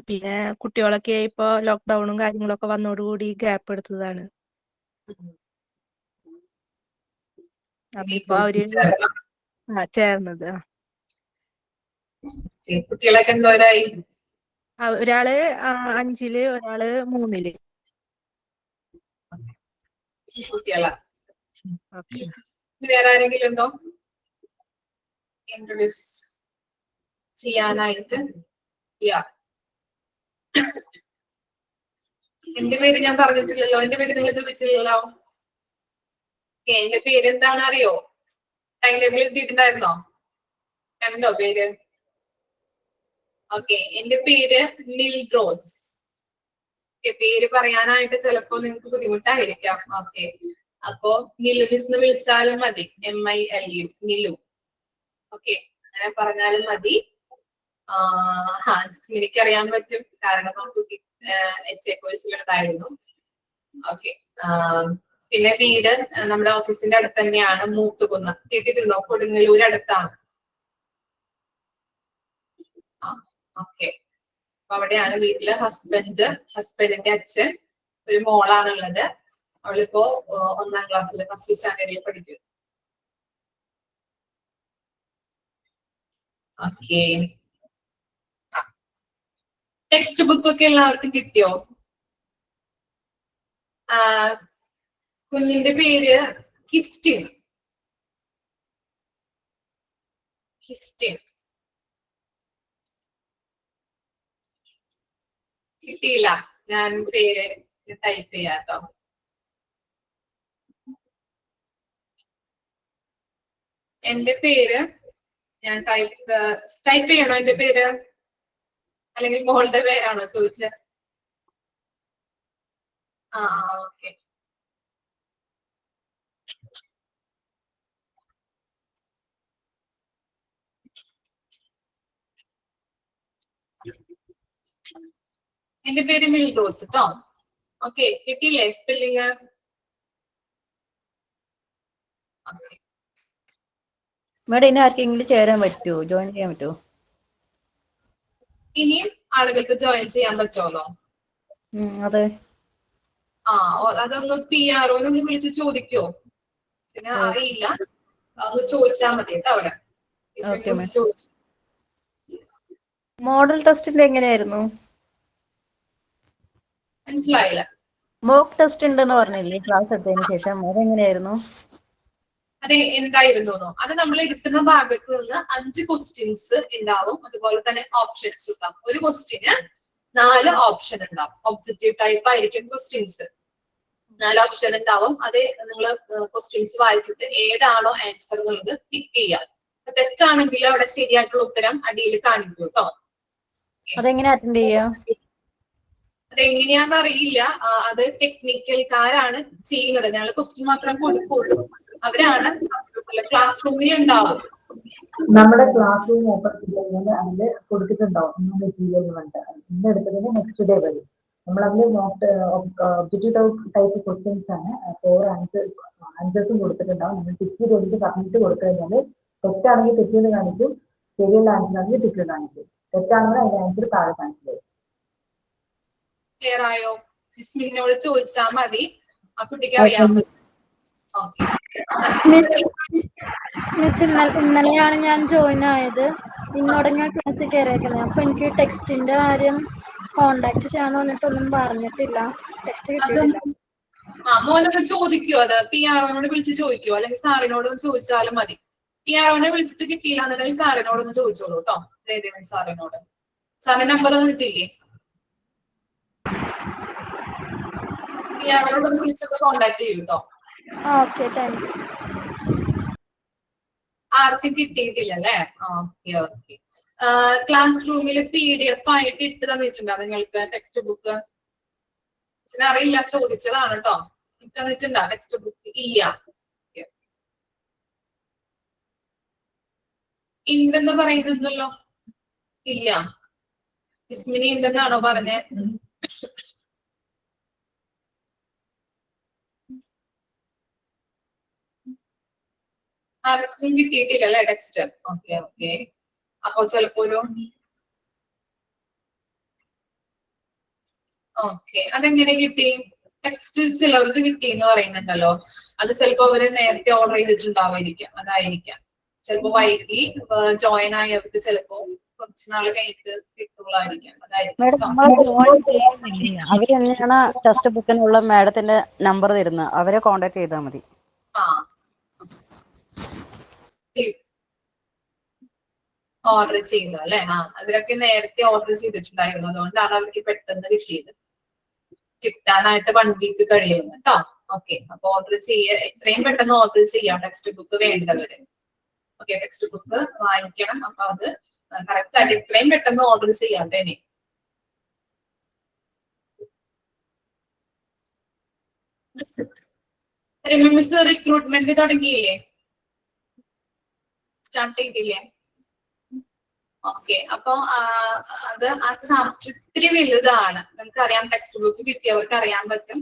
പിന്നെ കുട്ടികളൊക്കെ ഇപ്പൊ ലോക്ക്ഡൌണും കാര്യങ്ങളൊക്കെ വന്നോടുകൂടി ഗ്യാപ്പ് എടുത്തതാണ്. അപ്പൊ ഇപ്പൊ അവര് ചേർന്നത്. കുട്ടികളൊക്കെ എന്തോരായി? ഒരാള് 5-ല്, ഒരാള് 3-ല്. കുട്ടികളാ. വേറെ ആരെങ്കിലും ഉണ്ടോ ഇൻട്രൊഡ്യൂസ് ചെയ്യാനായിട്ട്? എന്റെ പേര് ഞാൻ പറഞ്ഞിട്ടില്ലല്ലോ. എന്റെ പേര് നിങ്ങൾ ചോദിച്ചില്ലല്ലോ. എന്റെ പേര് എന്താണെന്ന് അറിയോ? ടൈം ടേബിൾ കിട്ടിയിട്ടുണ്ടായിരുന്നോ? കണ്ടോ പേര്? ഓക്കെ. എന്റെ പേര് മിൽറോസ്. പേര് പറയാനായിട്ട് ചിലപ്പോ നിങ്ങൾക്ക് ബുദ്ധിമുട്ടായിരിക്കാം. ഓക്കെ. അപ്പോ നിലു മിസ് എന്ന് വിളിച്ചാലും മതി. MILU നിലു. ഓക്കെ. അങ്ങനെ പറഞ്ഞാലും മതി. എനിക്കറിയാൻ പറ്റും, കാരണം നമുക്ക് HA കോഴ്സിലുണ്ടായിരുന്നു. ഓക്കെ. പിന്നെ വീട് നമ്മുടെ ഓഫീസിന്റെ അടുത്ത് തന്നെയാണ്. മൂത്തുകുന്ന് കേട്ടിട്ടുണ്ടോ? കൊടുങ്ങല്ലൂർ അടുത്താണ്. ഓക്കെ. അപ്പൊ അവിടെയാണ് വീട്ടില്. ഹസ്ബൻഡിന്റെ അച്ഛൻ, ഒരു മോളാണുള്ളത്. അവളിപ്പോ 1ാം ക്ലാസ്സിൽ ഫസ്റ്റ് സ്റ്റാൻഡേർഡിൽ പഠിക്കും. ഓക്കെ. ടെക്സ്റ്റ് ബുക്ക് ഒക്കെ എല്ലാവർക്കും കിട്ടിയോ? കുഞ്ഞിന്റെ പേര് കിസ്റ്റിൻ. കിട്ടിയില്ല. ഞാൻ പേര് ടൈപ്പ് ചെയ്യാട്ടോ. എന്റെ പേര് ഞാൻ ടൈപ്പ് ചെയ്യണോ എന്റെ പേര്? അല്ലെങ്കിൽ മോളുടെ പേരാണോ ചോദിച്ചത്? ഓക്കെ. എന്റെ പേര് മിൽറോസ് കേട്ടോ. ഓക്കെ. കിട്ടിയില്ലേ സ്പെല്ലിങ്? മേഡം ഇനി ആർക്കെങ്കിലും ചേരാൻ പറ്റുമോ? ജോയിൻ ചെയ്യാൻ പറ്റുമോ? ഇനിയും ആളുകൾക്ക് ജോയിൻ ചെയ്യാൻ പറ്റുമോ? അതെ. അതൊന്ന് PRO ഒന്ന് വിളിച്ച് ചോദിക്കോ? അറിയില്ല. ഒന്ന് ചോദിച്ചാൽ മതി കേട്ടോ അവിടെ. മോഡൽ ടെസ്റ്റിന്റെ എങ്ങനെയായിരുന്നു? മനസ്സിലായില്ല. മോക്ക് ടെസ്റ്റ് ഉണ്ടെന്ന് പറഞ്ഞില്ലേ ക്ലാസ് എടുത്തതിന് ശേഷം? അതെങ്ങനെയായിരുന്നു? അത് എന്തായിരുന്നു? അത് നമ്മൾ എടുക്കുന്ന ഭാഗത്ത് നിന്ന് 5 ക്വസ്റ്റ്യൻസ് ഉണ്ടാവും. അതുപോലെ തന്നെ ഓപ്ഷൻസ് ഉണ്ടാവും. ഒരു ക്വസ്റ്റ്യന് 4 ഓപ്ഷൻ ഉണ്ടാവും. ഒബ്ജക്റ്റീവ് ടൈപ്പ് ആയിരിക്കും ക്വസ്റ്റ്യൻസ്. 4 ഓപ്ഷൻ ഉണ്ടാവും. അത് നിങ്ങൾ ക്വസ്റ്റ്യൻസ് വായിച്ചിട്ട് ഏതാണോ ആൻസർ എന്നുള്ളത് പിക്ക് ചെയ്യാം. തെറ്റാണെങ്കിൽ അവിടെ ശരിയായിട്ടുള്ള ഉത്തരം അടിയിൽ കാണിക്കും കേട്ടോ. അതെങ്ങനെ അറ്റൻഡ് ചെയ്യാം? അതെങ്ങനെയാന്ന് അറിയില്ല. അത് ടെക്നിക്കൽക്കാരാണ് ചെയ്യുന്നത്. ഞങ്ങൾ ക്വസ്റ്റ്യൻ മാത്രം കൊടുക്കുള്ളൂ. അവരാണ് ക്ലാസ് റൂമിൽ ഉണ്ടാവും. നമ്മുടെ ക്ലാസ് റൂം ഓപ്പൺ ചെയ്ത് കഴിഞ്ഞാൽ അതില് കൊടുത്തിട്ടുണ്ടാവും മെറ്റീരിയൽ വേണ്ട ഇന്ന് എടുത്തതിന് നെക്സ്റ്റ് ഡേ വരും. നമ്മൾ അതിൽ ഒബ്ജക്റ്റീവ് ടൈപ്പ് ക്വസ്റ്റ്യൻസ് ആണ് 4 ആൻസേഴ്സും കൊടുത്തിട്ടുണ്ടാവും. നമ്മൾ ടിക്ക് ചെയ്ത് എനിക്ക് സബ്മിറ്റ് കൊടുത്തു കഴിഞ്ഞാൽ തെറ്റാണെങ്കിൽ തെറ്റെന്ന് കാണിക്കും, ശരിയുള്ള ആൻസർ ആണെങ്കിൽ തെറ്റ് കാണിക്കും. തെറ്റാണെങ്കിൽ അതിന്റെ ആൻസർ താഴെ കാണിച്ചു തരും. ക്ലിയർ ആയോ? ജിസ്മിനോട് ചോദിച്ചാൽ മതി, ആ കുട്ടിക്ക് അറിയാൻ പറ്റും. മിസ് ഇന്നലെയാണ് ഞാൻ ജോയിൻ ആയത്. ഇന്നോടെ ഞാൻ ക്ലാസ്സിൽ കയറിയേക്കുന്നത്. അപ്പൊ എനിക്ക് ടെക്സ്റ്റിന്റെ കാര്യം കോണ്ടാക്ട് ചെയ്യാന്ന് പറഞ്ഞിട്ടൊന്നും പറഞ്ഞിട്ടില്ല. ടെക്സ്റ്റ് കിട്ടിയിട്ടില്ല. മോനൊക്കെ ചോദിക്കുവോ? അത് PR-നോട് വിളിച്ച് ചോദിക്കുവോ, അല്ലെങ്കിൽ സാറിനോട് ചോദിച്ചാലും മതി. PR-നെ വിളിച്ചിട്ട് കിട്ടിയില്ല എന്നുണ്ടെങ്കിൽ സാറിനോടൊന്ന് ചോദിച്ചോളൂ കേട്ടോ. ജയദേവൻ സാറിനോട്. സാറിന്റെ നമ്പർ ഒന്നും കിട്ടിയില്ലേ? PR-നോടൊന്ന് വിളിച്ചൊക്കെ കോണ്ടാക്ട് ചെയ്യൂ കേട്ടോ. Okay, thank U. ആർക്കും കിട്ടിയിട്ടില്ല അല്ലേ? Okay okay. ക്ലാസ് റൂമിൽ PDF ആയിട്ട് ഇട്ട് തന്നിട്ടുണ്ടോ നിങ്ങൾക്ക് ടെക്സ്റ്റ് ബുക്ക്? അറിയില്ല, ചോദിച്ചതാണ് കേട്ടോ. ഇട്ട് തന്നിട്ടുണ്ടോ ടെക്സ്റ്റ് ബുക്ക്? ഇല്ല. ഉണ്ടെന്ന് പറയുന്നുണ്ടല്ലോ. ഇല്ല. ഇസ്മിനി ഉണ്ടെന്നാണോ പറഞ്ഞേ? ആർക്കും കിട്ടിയിട്ടില്ല അല്ലെ ടെക്സ്റ്റ്? Okay okay. അപ്പൊ ചിലപ്പോ ഒരു ഓക്കെ, അതെങ്ങനെ കിട്ടി? ടെക്സ്റ്റ് ചിലവർക്ക് കിട്ടി എന്ന് പറയുന്നുണ്ടല്ലോ. അത് ചിലപ്പോ അവര് നേരത്തെ ഓർഡർ ചെയ്തിട്ടുണ്ടാവായിരിക്കാം, അതായിരിക്കാം. ചിലപ്പോ വൈകി ജോയിൻ ആയവർക്ക് ചിലപ്പോ കുറച്ച് നാൾ കഴിഞ്ഞിട്ട് കിട്ടുള്ളായിരിക്കാം, മാഡം നമ്മൾ ജോയിൻ ചെയ്യുന്നില്ലേ, അവര് തന്നെയാണ് ടെക്സ്റ്റ് ബുക്കിനുള്ള മാഡത്തിന്റെ നമ്പർ തരുന്നത്. അവരെ കോണ്ടാക്ട് ചെയ്താൽ മതി. ഓർഡർ ചെയ്യുന്നു അല്ലെ? അവരൊക്കെ നേരത്തെ ഓർഡർ ചെയ്തിട്ടുണ്ടായിരുന്നു, അതുകൊണ്ടാണ് അവർക്ക് പെട്ടെന്ന് കിട്ടിയത്. കിട്ടാനായിട്ട് 1 വീക്ക് കഴിയുന്നു കേട്ടോ. ഓക്കെ, അപ്പൊ ഓർഡർ എത്രയും പെട്ടെന്ന് ഓർഡർ ചെയ്യാം ടെക്സ്റ്റ് ബുക്ക് വേണ്ടവര്. ഓക്കെ, ടെക്സ്റ്റ് ബുക്ക് വാങ്ങിക്കണം. അപ്പൊ അത് കറക്റ്റ് ആയിട്ട് എത്രയും പെട്ടെന്ന് ഓർഡർ ചെയ്യാം തന്നെ. മിസ് റിക്രൂട്ട്മെന്റ് തുടങ്ങിയില്ലേ? സ്റ്റാർട്ട് ചെയ്തില്ലേ? ഓക്കെ, അപ്പൊ അത് ആ ചാപ്റ്റർ ഇത്തിരി വലുതാണ്. നിങ്ങൾക്ക് അറിയാം, ടെക്സ്റ്റ് ബുക്ക് കിട്ടിയവർക്ക് അറിയാൻ പറ്റും.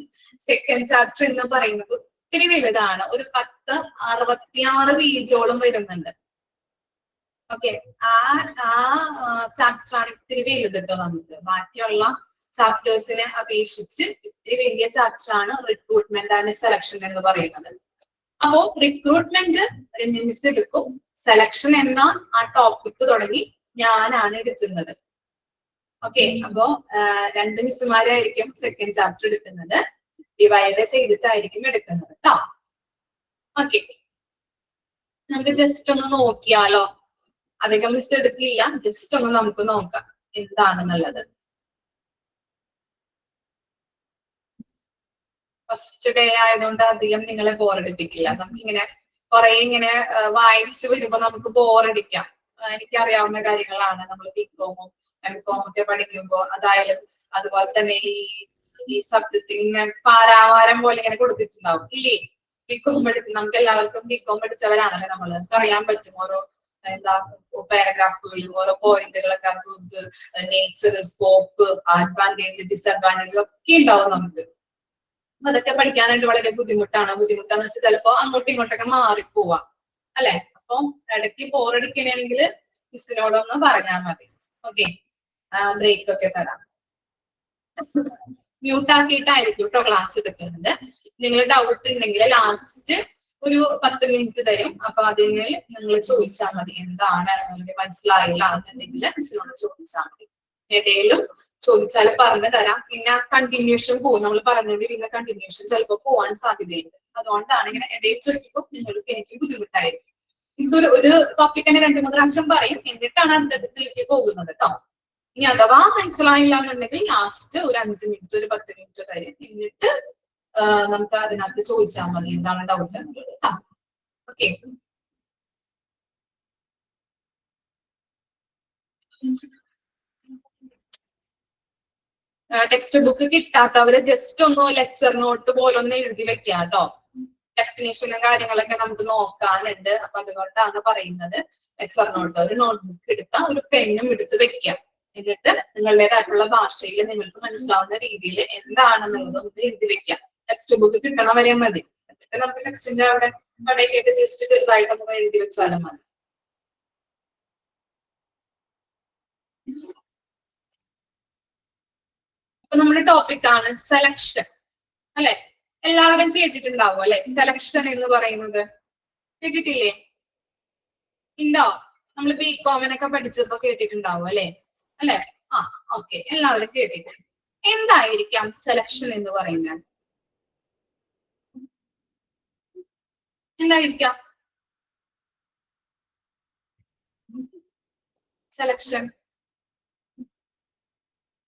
സെക്കൻഡ് ചാപ്റ്റർ എന്ന് പറയുന്നത് ഒത്തിരി വലുതാണ്. ഒരു 1066 പേജോളം വരുന്നുണ്ട്. ഓക്കെ, ആ ചാപ്റ്റർ ആണ് ഇത്തിരി വലുത് കേട്ടോ. നമുക്ക് ബാക്കിയുള്ള ചാപ്റ്റേഴ്സിനെ അപേക്ഷിച്ച് ഇത്തിരി വലിയ ചാപ്റ്റർ ആണ് റിക്രൂട്ട്മെന്റ് ആൻഡ് സെലക്ഷൻ എന്ന് പറയുന്നത്. അപ്പോ റിക്രൂട്ട്മെന്റ് മിസ് എടുക്കും. സെലക്ഷൻ എന്ന ആ ടോപ്പിക് തുടങ്ങി ഞാനാണ് എടുക്കുന്നത്. ഓക്കെ, അപ്പോ 2 മിസ്സുമാരായിരിക്കും സെക്കൻഡ് ചാപ്റ്റർ എടുക്കുന്നത്. ഡിവൈഡ് ചെയ്തിട്ടായിരിക്കും എടുക്കുന്നത് കേട്ടോ. ഓക്കെ, നമുക്ക് ജസ്റ്റ് ഒന്ന് നോക്കിയാലോ? അധികം മിസ് എടുക്കില്ല, ജസ്റ്റ് ഒന്ന് നമുക്ക് നോക്കാം എന്താണെന്നുള്ളത്. ഫസ്റ്റ് ഡേ ആയതുകൊണ്ട് അധികം നിങ്ങളെ ബോറടിപ്പിക്കില്ല. നമുക്കിങ്ങനെ കുറെ ഇങ്ങനെ വായിച്ചു വരുമ്പോ നമുക്ക് ബോറടിക്കാം. എനിക്കറിയാവുന്ന കാര്യങ്ങളാണ്. നമ്മൾ ബികോമും എംകോമും ഒക്കെ പഠിക്കുമ്പോ അതായാലും അതുപോലെ തന്നെ ഈ സബ്ജക്റ്റ് ഇങ്ങനെ പാരാവാരം പോലെ ഇങ്ങനെ കൊടുത്തിട്ടുണ്ടാവും ഇല്ലേ? ബികോം പഠിച്ച് നമുക്ക് എല്ലാവർക്കും ബികോം പഠിച്ചവരാണല്ലേ നമ്മള്. അറിയാൻ പറ്റും ഓരോ എന്താ പാരഗ്രാഫുകൾ, ഓരോ പോയിന്റുകളൊക്കെ, നേച്ചർ, സ്കോപ്പ്, അഡ്വാൻറ്റേജ്, ഡിസഡ്വാൻറ്റേജ് ഒക്കെ ഉണ്ടാവും നമുക്ക്. അതൊക്കെ പഠിക്കാനായിട്ട് വളരെ ബുദ്ധിമുട്ടാണ്. ബുദ്ധിമുട്ടാന്ന് വെച്ചാൽ ചിലപ്പോ അങ്ങോട്ടും ഇങ്ങോട്ടൊക്കെ മാറിപ്പോവാം അല്ലെ? അപ്പൊ ഇടയ്ക്ക് ബോറടിക്കണമെങ്കിൽ മിസ്സിനോടൊന്ന് പറഞ്ഞാൽ മതി. ഓക്കെ, ബ്രേക്ക് ഒക്കെ തരാം. മ്യൂട്ട് ആക്കിയിട്ടായിരിക്കും കേട്ടോ ക്ലാസ് എടുക്കുന്നത്. നിങ്ങൾ ഡൗട്ട് ഉണ്ടെങ്കിൽ ലാസ്റ്റ് ഒരു 10 മിനിറ്റ് തരും. അപ്പൊ അതിന് നിങ്ങൾ ചോദിച്ചാൽ മതി, എന്താണ് നിങ്ങൾക്ക് മനസ്സിലായില്ല എന്നുണ്ടെങ്കിൽ മിസ്സിനോട് ചോദിച്ചാൽ മതി. ഇടയിലും ചോദിച്ചാൽ പറഞ്ഞു തരാം. പിന്നെ കണ്ടിന്യൂഷൻ പോകും. നമ്മൾ പറഞ്ഞുകൊണ്ടിരിക്കുന്ന കണ്ടിന്യൂഷൻ ചിലപ്പോൾ പോവാൻ സാധ്യതയുണ്ട്. അതുകൊണ്ടാണ് ഇങ്ങനെ ഇടയിൽ ചോദിക്കുമ്പോൾ നിങ്ങൾക്ക് എനിക്ക് ബുദ്ധിമുട്ടായിരിക്കും. ഒരു ടോപ്പിക് തന്നെ 2-3 പ്രാവശ്യം പറയും, എന്നിട്ടാണ് അടുത്തടുത്തേക്ക് പോകുന്നത് കേട്ടോ. ഇനി അഥവാ മനസ്സിലായില്ല എന്നുണ്ടെങ്കിൽ ലാസ്റ്റ് ഒരു 5 മിനിറ്റ്, ഒരു 10 മിനിറ്റ് തരും. എന്നിട്ട് നമുക്ക് അതിനകത്ത് ചോദിച്ചാൽ മതി എന്താണ് ഡൗട്ട് എന്നുള്ളത് കേട്ടോ. ഓക്കെ, ടെക്സ്റ്റ് ബുക്ക് കിട്ടാത്തവര് ജസ്റ്റ് ഒന്ന് ലെക്ചർ നോട്ട് പോലെ ഒന്ന് എഴുതി വെക്കാം കേട്ടോ. ഡെഫിനേഷനും കാര്യങ്ങളൊക്കെ നമുക്ക് നോക്കാനുണ്ട്. അപ്പൊ അതുകൊണ്ടാണ് പറയുന്നത് എക്സർ നോട്ട് ഒരു നോട്ട്ബുക്ക് എടുക്കുക, ഒരു പെന്നും എടുത്ത് വെക്കുക. എന്നിട്ട് നിങ്ങളുടേതായിട്ടുള്ള ഭാഷയിൽ നിങ്ങൾക്ക് മനസ്സിലാവുന്ന രീതിയിൽ എന്താണെന്നുള്ളത് നമുക്ക് എഴുതി വെക്കാം. ടെക്സ്റ്റ് ബുക്ക് കിട്ടണ വരെ മതി. എന്നിട്ട് നമുക്ക് ടെക്സ്റ്റിന്റെ അവിടേക്കായിട്ട് ജസ്റ്റ് ചെറുതായിട്ട് നമുക്ക് എഴുതി വെച്ചാലും മതി. അപ്പൊ നമ്മുടെ ടോപ്പിക് ആണ് സെലക്ഷൻ അല്ലെ. എല്ലാവരും കേട്ടിട്ടുണ്ടാവും അല്ലെ സെലക്ഷൻ എന്ന് പറയുന്നത്. കേട്ടിട്ടില്ലേ? ഉണ്ടോ? നമ്മൾ ബികോമിനൊക്കെ പഠിച്ചപ്പോ കേട്ടിട്ടുണ്ടാവും അല്ലെ. അല്ലെ? ആ ഓക്കെ, എല്ലാവരും കേട്ടിട്ടുണ്ട്. എന്തായിരിക്കാം സെലക്ഷൻ എന്ന് പറയുന്നത്? എന്തായിരിക്കാം സെലക്ഷൻ?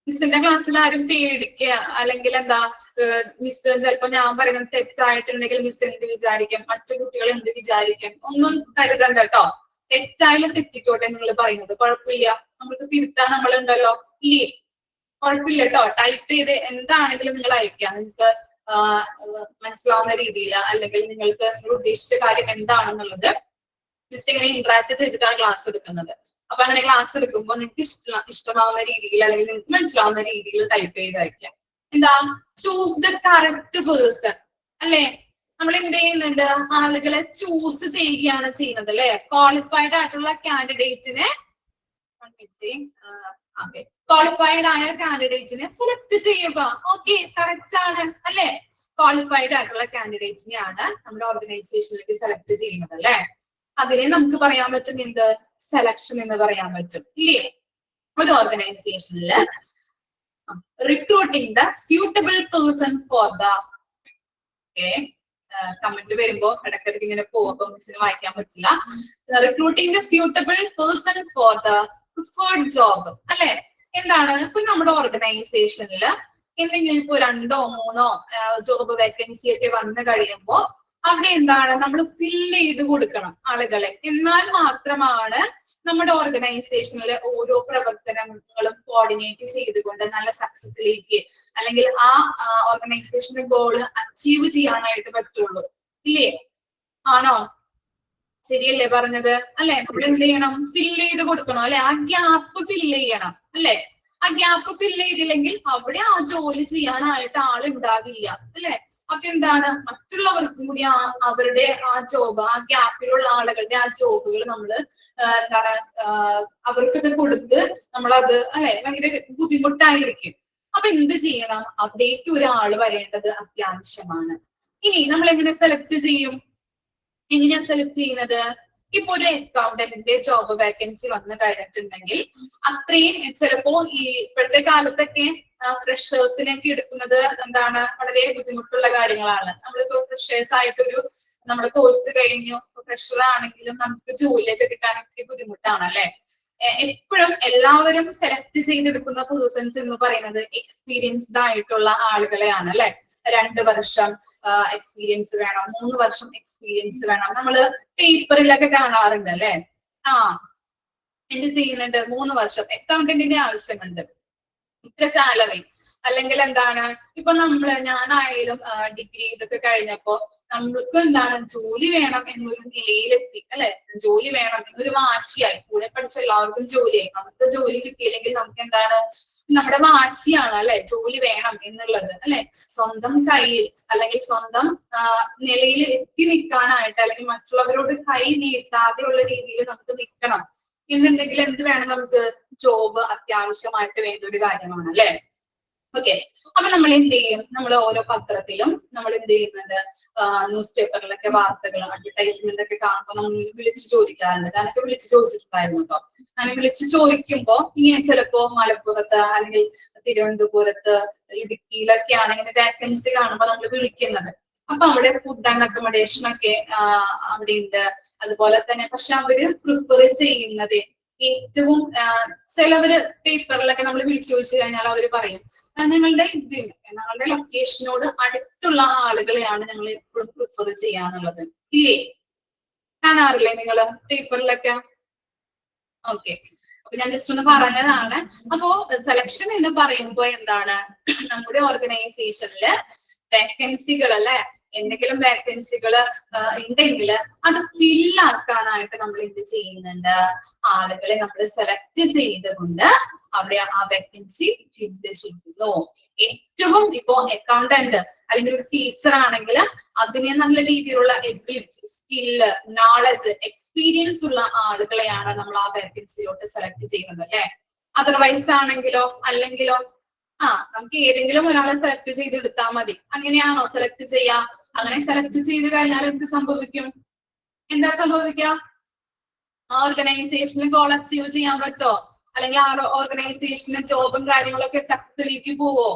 മിസ്സിന്റെ ക്ലാസ്സിൽ ആരും പേടിക്കുക അല്ലെങ്കിൽ എന്താ മിസ് ചിലപ്പോ ഞാൻ പറയുന്നത് തെറ്റായിട്ടുണ്ടെങ്കിൽ മിസ് എന്ത് വിചാരിക്കും, മറ്റു കുട്ടികൾ എന്ത് വിചാരിക്കും, ഒന്നും കരുതണ്ട കേട്ടോ. തെറ്റായാലും തെറ്റിക്കോട്ടെ നിങ്ങൾ പറയുന്നത്, കുഴപ്പമില്ല. നമുക്ക് തിരുത്താൻ നമ്മളുണ്ടല്ലോ. ഇല്ലേ? കുഴപ്പമില്ല കേട്ടോ. ടൈപ്പ് ചെയ്ത് എന്താണെങ്കിലും നിങ്ങൾ അയക്കാം. നിങ്ങൾക്ക് മനസ്സിലാവുന്ന രീതിയിൽ അല്ലെങ്കിൽ നിങ്ങൾക്ക് നിങ്ങൾ ഉദ്ദേശിച്ച കാര്യം എന്താണെന്നുള്ളത് മിസ് ഇങ്ങനെ ഇന്ററാക്ട് ചെയ്തിട്ടാണ് ക്ലാസ് എടുക്കുന്നത്. അപ്പൊ അങ്ങനെ ക്ലാസ് എടുക്കുമ്പോൾ നിങ്ങൾക്ക് ഇഷ്ടമാവുന്ന രീതിയിൽ അല്ലെങ്കിൽ നിങ്ങൾക്ക് മനസ്സിലാവുന്ന രീതിയിൽ ടൈപ്പ് ചെയ്ത് അയക്കാം. എന്താ? ചൂസ് ദ കറക്റ്റ് പേഴ്സൺ അല്ലെ. നമ്മൾ എന്ത് ചെയ്യുന്നുണ്ട്? ആളുകളെ ചൂസ് ചെയ്യുകയാണ് ചെയ്യുന്നത് അല്ലെ. ക്വാളിഫൈഡ് ആയിട്ടുള്ള കാൻഡിഡേറ്റിനെ ക്വാളിഫൈഡ് ആയ കാൻഡിഡേറ്റിനെ സെലക്ട് ചെയ്യുക. ഓക്കെ, കറക്റ്റ് ആണ് അല്ലെ. ക്വാളിഫൈഡ് ആയിട്ടുള്ള കാൻഡിഡേറ്റിനെയാണ് നമ്മുടെ ഓർഗനൈസേഷനിലേക്ക് സെലക്ട് ചെയ്യുന്നത് അല്ലെ. അതിനെ നമുക്ക് പറയാൻ പറ്റും എന്ത്? സെലക്ഷൻ എന്ന് പറയാൻ പറ്റും ഇല്ലേ. ഒരു ഓർഗനൈസേഷനില് recruiting the suitable person for the comment വരുമ്പോ ഇടയ്ക്കിടയ്ക്ക് ഇങ്ങനെ പോകുമ്പോ മിസ്സിന് വായിക്കാൻ പറ്റില്ല. Recruiting the suitable person for the preferred job അല്ലെ. എന്താണ്? ഇപ്പൊ നമ്മുടെ ഓർഗനൈസേഷനിൽ എന്തെങ്കിലും ഇപ്പൊ 2 or 3 ജോബ് വേക്കൻസി ഒക്കെ വന്നു കഴിയുമ്പോ അവിടെ എന്താണ് നമ്മൾ ഫില്ല് ചെയ്ത് കൊടുക്കണം ആളുകളെ. എന്നാൽ മാത്രമാണ് നമ്മുടെ ഓർഗനൈസേഷനിലെ ഓരോ പ്രവർത്തനങ്ങളും കോർഡിനേറ്റ് ചെയ്തുകൊണ്ട് നല്ല സക്സസിലേക്ക് അല്ലെങ്കിൽ ആ ഓർഗനൈസേഷന്റെ ഗോള് അച്ചീവ് ചെയ്യാനായിട്ട് പറ്റുള്ളൂ. ഇല്ലേ? ആണോ? ശരിയല്ലേ പറഞ്ഞത്? അല്ലെ. നമ്മൾ എന്ത് ചെയ്യണം? ഫില്ല് ചെയ്ത് കൊടുക്കണം അല്ലെ. ആ ഗ്യാപ്പ് ഫില്ല് ചെയ്യണം അല്ലെ. ആ ഗ്യാപ്പ് ഫില്ല് ചെയ്തില്ലെങ്കിൽ അവിടെ ആ ജോലി ചെയ്യാനായിട്ട് ആളുണ്ടാവില്ല അല്ലെ. അപ്പൊ എന്താണ്? മറ്റുള്ളവർക്കും കൂടി അവരുടെ ആ ജോബ്, ആ ഗ്യാപ്പിലുള്ള ആളുകളുടെ ആ ജോബുകൾ നമ്മള് എന്താണ് അവർക്കത് കൊടുത്ത് നമ്മളത് അല്ലെ ഭയങ്കര ബുദ്ധിമുട്ടായിരിക്കും. അപ്പൊ എന്ത് ചെയ്യണം? അവിടേക്ക് ഒരാള് വരേണ്ടത് അത്യാവശ്യമാണ്. ഇനി നമ്മൾ എങ്ങനെ സെലക്ട് ചെയ്യും? എങ്ങനെയാ സെലക്ട് ചെയ്യുന്നത്? ഇപ്പൊ ഒരു അക്കൗണ്ടന്റിന്റെ ജോബ് വേക്കൻസി വന്നു കഴിഞ്ഞിട്ടുണ്ടെങ്കിൽ അത്രയും ചിലപ്പോ ഈ ഇപ്പോഴത്തെ കാലത്തൊക്കെ ഫ്രഷേഴ്സിനൊക്കെ എടുക്കുന്നത് എന്താണ്? വളരെ ബുദ്ധിമുട്ടുള്ള കാര്യങ്ങളാണ്. നമ്മളിപ്പോ ഫ്രഷേഴ്സ് ആയിട്ടൊരു നമ്മുടെ കോഴ്സ് കഴിഞ്ഞു ഫ്രഷർ ആണെങ്കിലും നമുക്ക് ജോലിയൊക്കെ കിട്ടാൻ ഒത്തിരി ബുദ്ധിമുട്ടാണ് അല്ലെ. എപ്പോഴും എല്ലാവരും സെലക്ട് ചെയ്തെടുക്കുന്ന പേഴ്സൺസ് എന്ന് പറയുന്നത് എക്സ്പീരിയൻസ്ഡ് ആയിട്ടുള്ള ആളുകളെയാണ് അല്ലെ. 2 വർഷം എക്സ്പീരിയൻസ് വേണം, 3 വർഷം എക്സ്പീരിയൻസ് വേണം. നമ്മള് പേപ്പറിലൊക്കെ കാണാറുണ്ട് അല്ലെ. എന്ത് ചെയ്യുന്നുണ്ട്? 3 വർഷം അക്കൗണ്ടന്റിന്റെ ആവശ്യമുണ്ട്, ഇത്ര സാലറി. അല്ലെങ്കിൽ എന്താണ്? ഇപ്പൊ ഞാനായാലും ഡിഗ്രി ഇതൊക്കെ കഴിഞ്ഞപ്പോ നമ്മൾക്ക് എന്താണ്? ജോലി വേണം എന്നൊരു നിലയിലെത്തി അല്ലെ. ജോലി വേണം എന്നൊരു വാശിയായി. കൂടെ പഠിച്ച എല്ലാവർക്കും ജോലിയായി. നമുക്ക് ജോലി കിട്ടിയില്ലെങ്കിൽ നമുക്ക് എന്താണ്? നമ്മുടെ വാശിയാണ് അല്ലെ. ജോലി വേണം എന്നുള്ളത് അല്ലെ. സ്വന്തം കയ്യിൽ അല്ലെങ്കിൽ സ്വന്തം നിലയിൽ എത്തി നിൽക്കാനായിട്ട് അല്ലെങ്കിൽ മറ്റുള്ളവരോട് കൈ നീട്ടാതെയുള്ള രീതിയിൽ നമുക്ക് നിൽക്കണം എന്നുണ്ടെങ്കിൽ എന്ത് വേണം? നമുക്ക് ജോബ് അത്യാവശ്യമായിട്ട് വേണ്ട ഒരു കാര്യമാണ് അല്ലെ. ഓക്കെ, അപ്പൊ നമ്മൾ എന്ത് ചെയ്യും? നമ്മൾ ഓരോ പത്രത്തിലും നമ്മൾ എന്ത് ചെയ്യുന്നുണ്ട്? ന്യൂസ് പേപ്പറിലൊക്കെ വാർത്തകൾ അഡ്വർടൈസ്മെന്റ് ഒക്കെ കാണുമ്പോൾ നമ്മൾ വിളിച്ചു ചോദിക്കാറുണ്ട്. ഞാനൊക്കെ വിളിച്ചു ചോദിച്ചിട്ടുണ്ടായിരുന്നു കേട്ടോ. അങ്ങനെ വിളിച്ചു ചോദിക്കുമ്പോ ഇങ്ങനെ ചിലപ്പോ മലപ്പുറത്ത് അല്ലെങ്കിൽ തിരുവനന്തപുരത്ത് ഇടുക്കിയിലൊക്കെയാണ് ഇങ്ങനെ വാക്കൻസി കാണുമ്പോൾ നമ്മൾ വിളിക്കുന്നത്. അപ്പൊ അവിടെ ഫുഡ് ആൻഡ് അക്കോമഡേഷൻ ഒക്കെ അവിടെ ഉണ്ട്. അതുപോലെ തന്നെ പക്ഷെ അവര് പ്രിഫർ ചെയ്യുന്നത് ഏറ്റവും ചിലവര് പേപ്പറിലൊക്കെ നമ്മൾ വിളിച്ചു ചോദിച്ചു കഴിഞ്ഞാൽ അവര് പറയും ഞങ്ങളുടെ ഞങ്ങളുടെ ലൊക്കേഷനോട് അടുത്തുള്ള ആളുകളെയാണ് ഞങ്ങൾ എപ്പോഴും പ്രിഫർ ചെയ്യാന്നുള്ളത്. ഇല്ലേ? കാണാറില്ലേ നിങ്ങള് പേപ്പറിലൊക്കെ? ഓക്കെ, അപ്പൊ ഞാൻ ജസ്റ്റ് ഒന്ന് പറഞ്ഞതാണ്. അപ്പോ സെലക്ഷൻ എന്ന് പറയുമ്പോ എന്താണ്? നമ്മുടെ ഓർഗനൈസേഷനില് വേക്കൻസികൾ അല്ലെ എന്തെങ്കിലും വേക്കൻസികൾ ഉണ്ടെങ്കിൽ അത് ഫില്ലാക്കാനായിട്ട് നമ്മൾ എന്ത് ചെയ്യുന്നുണ്ട്, ആളുകളെ നമ്മൾ സെലക്ട് ചെയ്തുകൊണ്ട് അവിടെ ആ വേക്കൻസി ഫില്ല് ചെയ്യുന്നു. ഏറ്റവും ഇപ്പോ അക്കൗണ്ടന്റ് അല്ലെങ്കിൽ ഒരു ടീച്ചർ ആണെങ്കിൽ അതിനെ നല്ല രീതിയിലുള്ള എബിലിറ്റി, സ്കില്ല്, നോളജ്, എക്സ്പീരിയൻസ് ഉള്ള ആളുകളെയാണ് നമ്മൾ ആ വേക്കൻസിയിലോട്ട് സെലക്ട് ചെയ്യുന്നത് അല്ലെ. അതർവൈസ് ആണെങ്കിലോ അല്ലെങ്കിലോ നമുക്ക് ഏതെങ്കിലും ഒരാളെ സെലക്ട് ചെയ്തെടുത്താൽ മതി. അങ്ങനെയാണോ സെലക്ട് ചെയ്യാ? അങ്ങനെ സെലക്ട് ചെയ്ത് കഴിഞ്ഞാൽ എന്ത് സംഭവിക്കും? എന്താ സംഭവിക്കുക? ഓർഗനൈസേഷന് ഗോൾ അച്ചീവ് ചെയ്യാൻ പറ്റോ? അല്ലെങ്കിൽ ആ ഓർഗനൈസേഷന് ജോബും കാര്യങ്ങളൊക്കെ സക്സസിലേക്ക് പോവോ?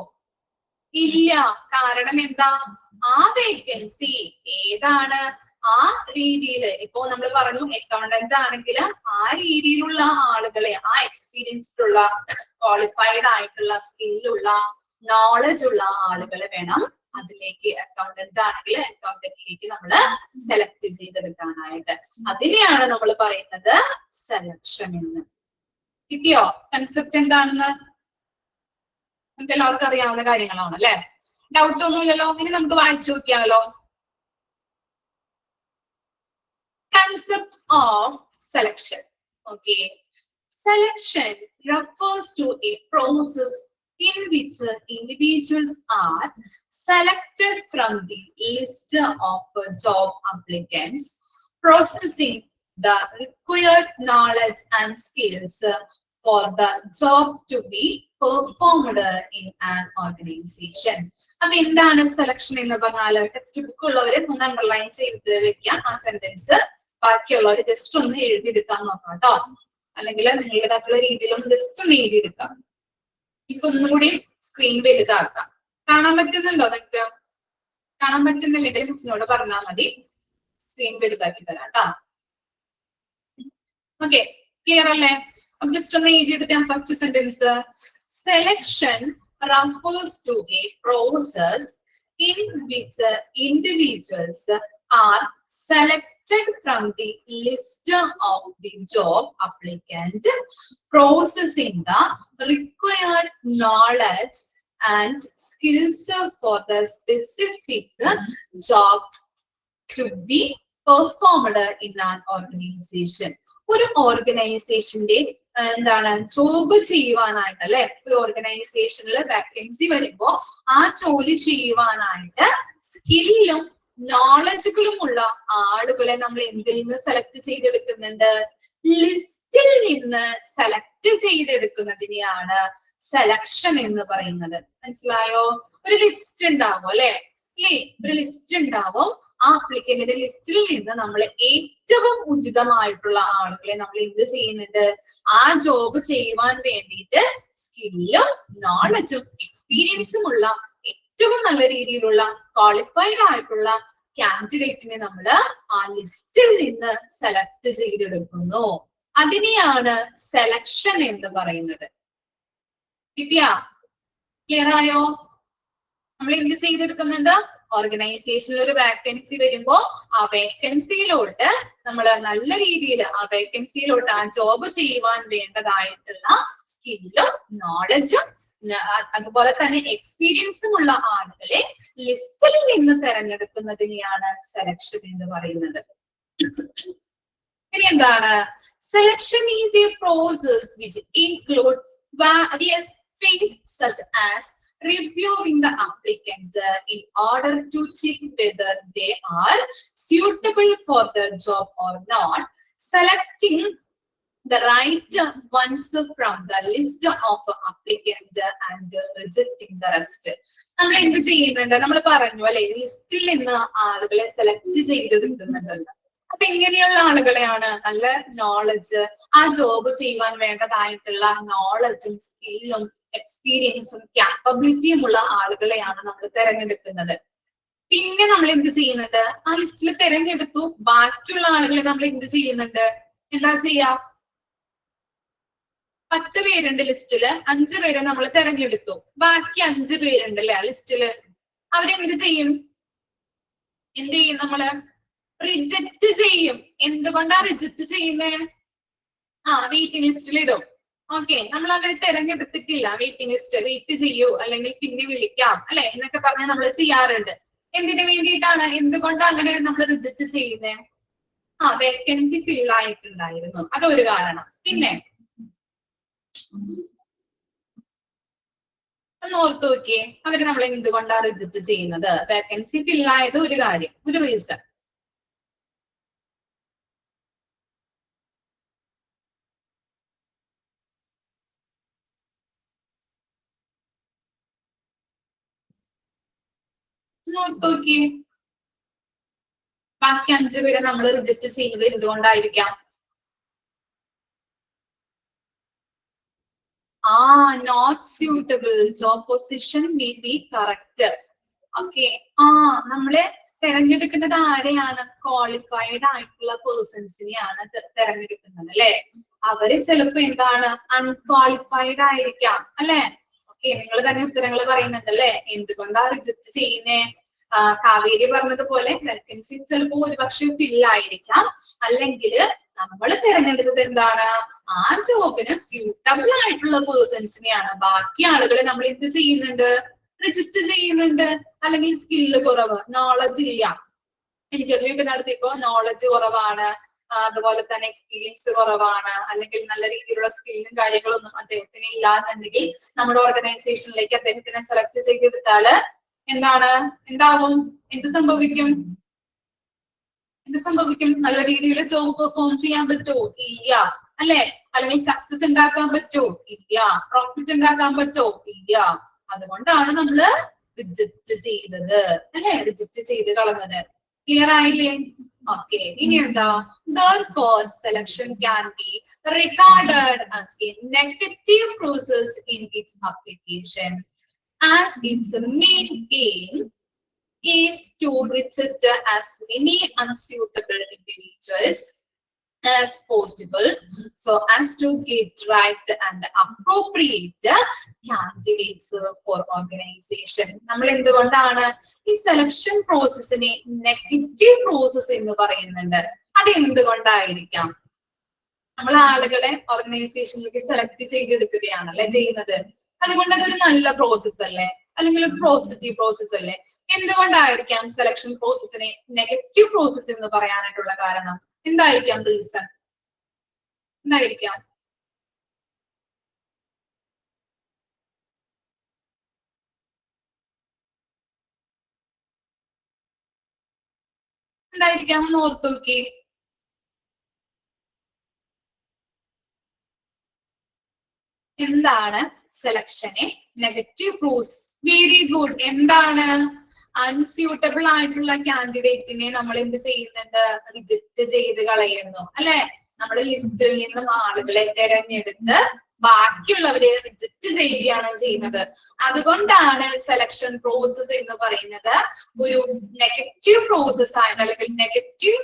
ഇല്ല. കാരണം എന്താ? ആ വേക്കൻസി ഏതാണ്, ആ രീതിയിൽ ഇപ്പോ നമ്മൾ പറഞ്ഞു അക്കൗണ്ടന്റ് ആണെങ്കിൽ ആ രീതിയിലുള്ള ആളുകളെ, ആ എക്സ്പീരിയൻസ്ഡ് ഉള്ള, ക്വാളിഫൈഡ് ആയിട്ടുള്ള, സ്കില്ലുള്ള, നോളജ് ഉള്ള ആളുകളെ വേണം അതിലേക്ക്, അക്കൗണ്ടന്റ് ആണെങ്കിൽ അക്കൗണ്ടന്റിലേക്ക് നമ്മൾ സെലക്ട് ചെയ്തെടുക്കാനായിട്ട്. അതിനെയാണ് നമ്മൾ പറയുന്നത് സെലക്ഷൻ എന്ന്. കിട്ടിയോ കൺസെപ്റ്റ് എന്താണെന്ന്? നമുക്ക് എല്ലാവർക്കും അറിയാവുന്ന കാര്യങ്ങളാണ് അല്ലെ, ഡൗട്ട് ഒന്നുമില്ലല്ലോ. ഇനി നമുക്ക് വായിച്ചു നോക്കിയാലോ. Concept of selection. Okay, selection refers to a process in which individuals are selected from the list of job applicants, processing the required knowledge and skills for the job to be performed in an organization. അപ്പൊ എന്താണ് selection എന്ന് പറഞ്ഞാൽ, text book ഉള്ളവര് ഒന്ന് underline ചെയ്ത് വെക്കാം ആ sentence. ബാക്കിയുള്ളവർ ജസ്റ്റ് ഒന്ന് എഴുതിയെടുക്കാൻ നോക്കാം കേട്ടോ, അല്ലെങ്കിൽ നിങ്ങളുടേതായിട്ടുള്ള രീതിയിൽ ഒന്ന് ജസ്റ്റ് ഒന്ന് എഴുതിയെടുക്കാം. മിസ് ഒന്നും കൂടി സ്ക്രീൻ വലുതാക്കാം. കാണാൻ പറ്റുന്നുണ്ടോ നിങ്ങൾക്ക്? കാണാൻ പറ്റുന്നില്ലെങ്കിൽ മിസ്സിനോട് പറഞ്ഞാൽ മതി, സ്ക്രീൻ വലുതാക്കി തരാം കേട്ടോ. ഓക്കെ, ക്ലിയർ അല്ലേ? അപ്പൊ ജസ്റ്റ് ഒന്ന് എഴുതിയെടുക്കാം first sentence. Selection refers to a process in which individuals are selected from the list of the job applicant, processing the required knowledge and skills for the specific job to be performed in an organization. ഒരു ഓർഗനൈസേഷന്റെ എന്താണ് job ചെയ്യുവാനായിട്ട് അല്ലെ, ഒരു ഓർഗനൈസേഷനിൽ vacancy വരുമ്പോ ആ ജോലി ചെയ്യുവാനായിട്ട് സ്കില്ലും നോളജുകളും ഉള്ള ആളുകളെ നമ്മൾ എന്തിൽ നിന്ന് സെലക്ട് ചെയ്തെടുക്കുന്നുണ്ട്? ലിസ്റ്റിൽ നിന്ന് സെലക്ട് ചെയ്തെടുക്കുന്നതിനെയാണ് സെലക്ഷൻ എന്ന് പറയുന്നത്. മനസ്സിലായോ? ഒരു ലിസ്റ്റ് ഉണ്ടാവും അല്ലെ, ഒരു ലിസ്റ്റ് ഉണ്ടാവും. ആ ആപ്ലിക്കന്റിന്റെ ലിസ്റ്റിൽ നിന്ന് നമ്മൾ ഏറ്റവും ഉചിതമായിട്ടുള്ള ആളുകളെ നമ്മൾ എന്ത് ചെയ്യുന്നുണ്ട്? ആ ജോബ് ചെയ്യുവാൻ വേണ്ടിയിട്ട് സ്കില്ലും നോളജും എക്സ്പീരിയൻസും ഉള്ള ഏറ്റവും നല്ല രീതിയിലുള്ള ക്വാളിഫൈഡ് ആയിട്ടുള്ള കാൻഡിഡേറ്റിനെ നമ്മൾ ആ ലിസ്റ്റിൽ നിന്ന് സെലക്ട് ചെയ്തെടുക്കുന്നു. അതിനെയാണ് സെലക്ഷൻ എന്ന് പറയുന്നത്. കിട്ടിയാ? ക്ലിയർ ആയോ? നമ്മൾ എന്ത് ചെയ്തെടുക്കുന്നുണ്ട്? ഓർഗനൈസേഷനിൽ ഒരു വാക്കൻസി വരുമ്പോ ആ വേക്കൻസിയിലോട്ട് നമ്മൾ നല്ല രീതിയിൽ ആ വേക്കൻസിയിലോട്ട് ആ ജോബ് ചെയ്യുവാൻ വേണ്ടതായിട്ടുള്ള സ്കില്ലും നോളജും അതുപോലെ തന്നെ എക്സ്പീരിയൻസും ഉള്ള ആളുകളെ ലിസ്റ്റിൽ നിന്ന് തെരഞ്ഞെടുക്കുന്നതിനെയാണ് സെലക്ഷൻ എന്ന് പറയുന്നത്. ഇനി എന്താണ്? Selection is A process which include various phases such as reviewing the applicant in order to check whether they are suitable for the job or not, selecting the right ones from the list of applicants and rejecting the rest. നമ്മൾ എന്ത് ചെയ്യുന്നുണ്ട്? നമ്മൾ പറഞ്ഞു അല്ലെ, ലിസ്റ്റിൽ നിന്ന് ആളുകളെ select ചെയ്തെടുക്കുന്നുണ്ടല്ലോ. അപ്പൊ ഇങ്ങനെയുള്ള ആളുകളെയാണ് നല്ല നോളജ്, ആ ജോബ് ചെയ്യുവാൻ വേണ്ടതായിട്ടുള്ള നോളജും സ്കില്ലും എക്സ്പീരിയൻസും ക്യാപ്പബിലിറ്റിയും ഉള്ള ആളുകളെയാണ് നമ്മൾ തെരഞ്ഞെടുക്കുന്നത്. പിന്നെ നമ്മൾ എന്ത് ചെയ്യുന്നുണ്ട്? ആ ലിസ്റ്റിൽ തെരഞ്ഞെടുത്തു, ബാക്കിയുള്ള ആളുകളെ നമ്മൾ എന്ത് ചെയ്യുന്നുണ്ട്? എന്താ ചെയ്യാ? 10 പേരുണ്ട് ലിസ്റ്റില്, 5 പേരെ നമ്മൾ തെരഞ്ഞെടുത്തു, ബാക്കി 5 പേരുണ്ട് അല്ലെ ആ ലിസ്റ്റില്. അവരെന്ത് ചെയ്യും? എന്ത് ചെയ്യും? നമ്മള് റിജക്റ്റ് ചെയ്യും. എന്തുകൊണ്ടാ റിജക്റ്റ് ചെയ്യുന്നത്? വെയിറ്റിംഗ് ലിസ്റ്റിൽ ഇടും. ഓക്കെ, നമ്മൾ അവരെ തെരഞ്ഞെടുത്തിട്ടില്ല, വെയിറ്റിംഗ് ലിസ്റ്റ്, വെയിറ്റ് ചെയ്യൂ അല്ലെങ്കിൽ പിന്നെ വിളിക്കാം അല്ലെ എന്നൊക്കെ പറഞ്ഞ് നമ്മൾ ചെയ്യാറുണ്ട്. എന്തിനു വേണ്ടിയിട്ടാണ്, എന്തുകൊണ്ടാണ് അങ്ങനെ നമ്മൾ റിജക്ട് ചെയ്യുന്നത്? വേക്കൻസി ഫിൽ ആയിട്ടുണ്ടായിരുന്നു, അതൊരു കാരണം. പിന്നെ ഒന്ന് ഓർത്ത് നോക്കിയേ, അവര് നമ്മൾ എന്തുകൊണ്ടാണ് റിജക്ട് ചെയ്യുന്നത്? വേക്കൻസി ഫിൽ ആയത് ഒരു കാര്യം, ഒരു റീസൺ. ഓർത്ത് നോക്കിയേ, ബാക്കി 5 പേരെ നമ്മൾ റിജക്ട് ചെയ്യുന്നത് എന്തുകൊണ്ടായിരിക്കാം? Not suitable, job position may be correct. Okay, നമ്മളെ തെരഞ്ഞെടുക്കുന്നത് ആരെയാണ്? ക്വാളിഫൈഡ് ആയിട്ടുള്ള പേഴ്സൺസിനെയാണ് തെരഞ്ഞെടുക്കുന്നത് അല്ലെ. അവര് ചിലപ്പോ എന്താണ്, അൺക്വാളിഫൈഡ് ആയിരിക്കാം അല്ലെ. ഓക്കെ, നിങ്ങൾ തന്നെ ഉത്തരങ്ങൾ പറയുന്നുണ്ടല്ലേ, എന്തുകൊണ്ടാ റിജക്ട് ചെയ്യുന്നേ? കാവേരി പറഞ്ഞതുപോലെ വേക്കൻസി ചിലപ്പോ ഒരുപക്ഷെ ഫില്ലായിരിക്കാം, അല്ലെങ്കിൽ നമ്മൾ തിരഞ്ഞെടുത്തത് എന്താണ്, ആ ജോബിന് സ്യൂട്ടബിൾ ആയിട്ടുള്ള പേഴ്സൺസിനെയാണ്. ബാക്കി ആളുകളെ നമ്മൾ എന്ത് ചെയ്യുന്നുണ്ട്? റിജക്ട് ചെയ്യുന്നുണ്ട്. അല്ലെങ്കിൽ സ്കില്ല് കുറവ്, നോളജ് ഇല്ല, ഇന്റർവ്യൂ ഒക്കെ നടത്തിയപ്പോ നോളജ് കുറവാണ്, അതുപോലെ തന്നെ എക്സ്പീരിയൻസ് കുറവാണ്, അല്ലെങ്കിൽ നല്ല രീതിയിലുള്ള സ്കില്ലും കാര്യങ്ങളൊന്നും അദ്ദേഹത്തിന് ഇല്ല എന്നുണ്ടെങ്കിൽ നമ്മുടെ ഓർഗനൈസേഷനിലേക്ക് അദ്ദേഹത്തിനെ സെലക്ട് ചെയ്തെടുത്താല് എന്താവും? എന്ത് സംഭവിക്കും? നല്ല രീതിയിൽ ജോബ് പെർഫോം ചെയ്യാൻ പറ്റുമോ? ഇല്ല അല്ലെ. അല്ലെങ്കിൽ സക്സസ് ഉണ്ടാക്കാൻ പറ്റുമോ? ഇല്ല. പ്രോഫിറ്റ് ഉണ്ടാക്കാൻ പറ്റുമോ? ഇല്ല. അതുകൊണ്ടാണ് നമ്മള് റിജക്ട് ചെയ്തത് അല്ലെ, റിജക്ട് ചെയ്ത് കളഞ്ഞത്. ക്ലിയർ ആയില്ലേ? ഓക്കെ, ഇനി എന്താ? Therefore, selection can be regarded as a negative process in its application, as its main aim is to reject as many unsuitable individuals as possible, so as to get right and appropriate candidates for organization. നമ്മൾ എന്തുകൊണ്ടാണ് ഈ selection പ്രോസസ്സിനെ negative process എന്ന് പറയുന്നുണ്ട്? അത് എന്തുകൊണ്ടായിരിക്കാം? നമ്മൾ ആളുകളെ ഓർഗനൈസേഷനിലേക്ക് select ചെയ്തെടുക്കുകയാണല്ലേ ചെയ്യുന്നത്. അതുകൊണ്ട് അതൊരു നല്ല പ്രോസസ് അല്ലേ, അല്ലെങ്കിൽ ഒരു പോസിറ്റീവ് പ്രോസസ് അല്ലേ? എന്തുകൊണ്ടായിരിക്കാം സെലക്ഷൻ പ്രോസസ്സിനെ നെഗറ്റീവ് പ്രോസസ് എന്ന് പറയാനായിട്ടുള്ള കാരണം? എന്തായിരിക്കാം റീസൺ? എന്തായിരിക്കാം? ഒന്ന് ഓർത്തു നോക്കി. എന്താണ് സെലക്ഷനെ നെഗറ്റീവ് പ്രോസസ്? Very good. എന്താണ്? അൺസ്യൂട്ടബിൾ ആയിട്ടുള്ള കാൻഡിഡേറ്റിനെ നമ്മൾ എന്ത് ചെയ്യുന്നുണ്ട്? റിജക്ട് ചെയ്ത് കളയുന്നു അല്ലെ. നമ്മൾ ലിസ്റ്റിൽ നിന്നും ആളുകളെ തെരഞ്ഞെടുത്ത് ബാക്കിയുള്ളവരെ റിജക്ട് ചെയ്യുകയാണ് ചെയ്യുന്നത്. അതുകൊണ്ടാണ് സെലക്ഷൻ പ്രോസസ് എന്ന് പറയുന്നത് ഒരു നെഗറ്റീവ് പ്രോസസ് ആയിട്ട്, അല്ലെങ്കിൽ നെഗറ്റീവ്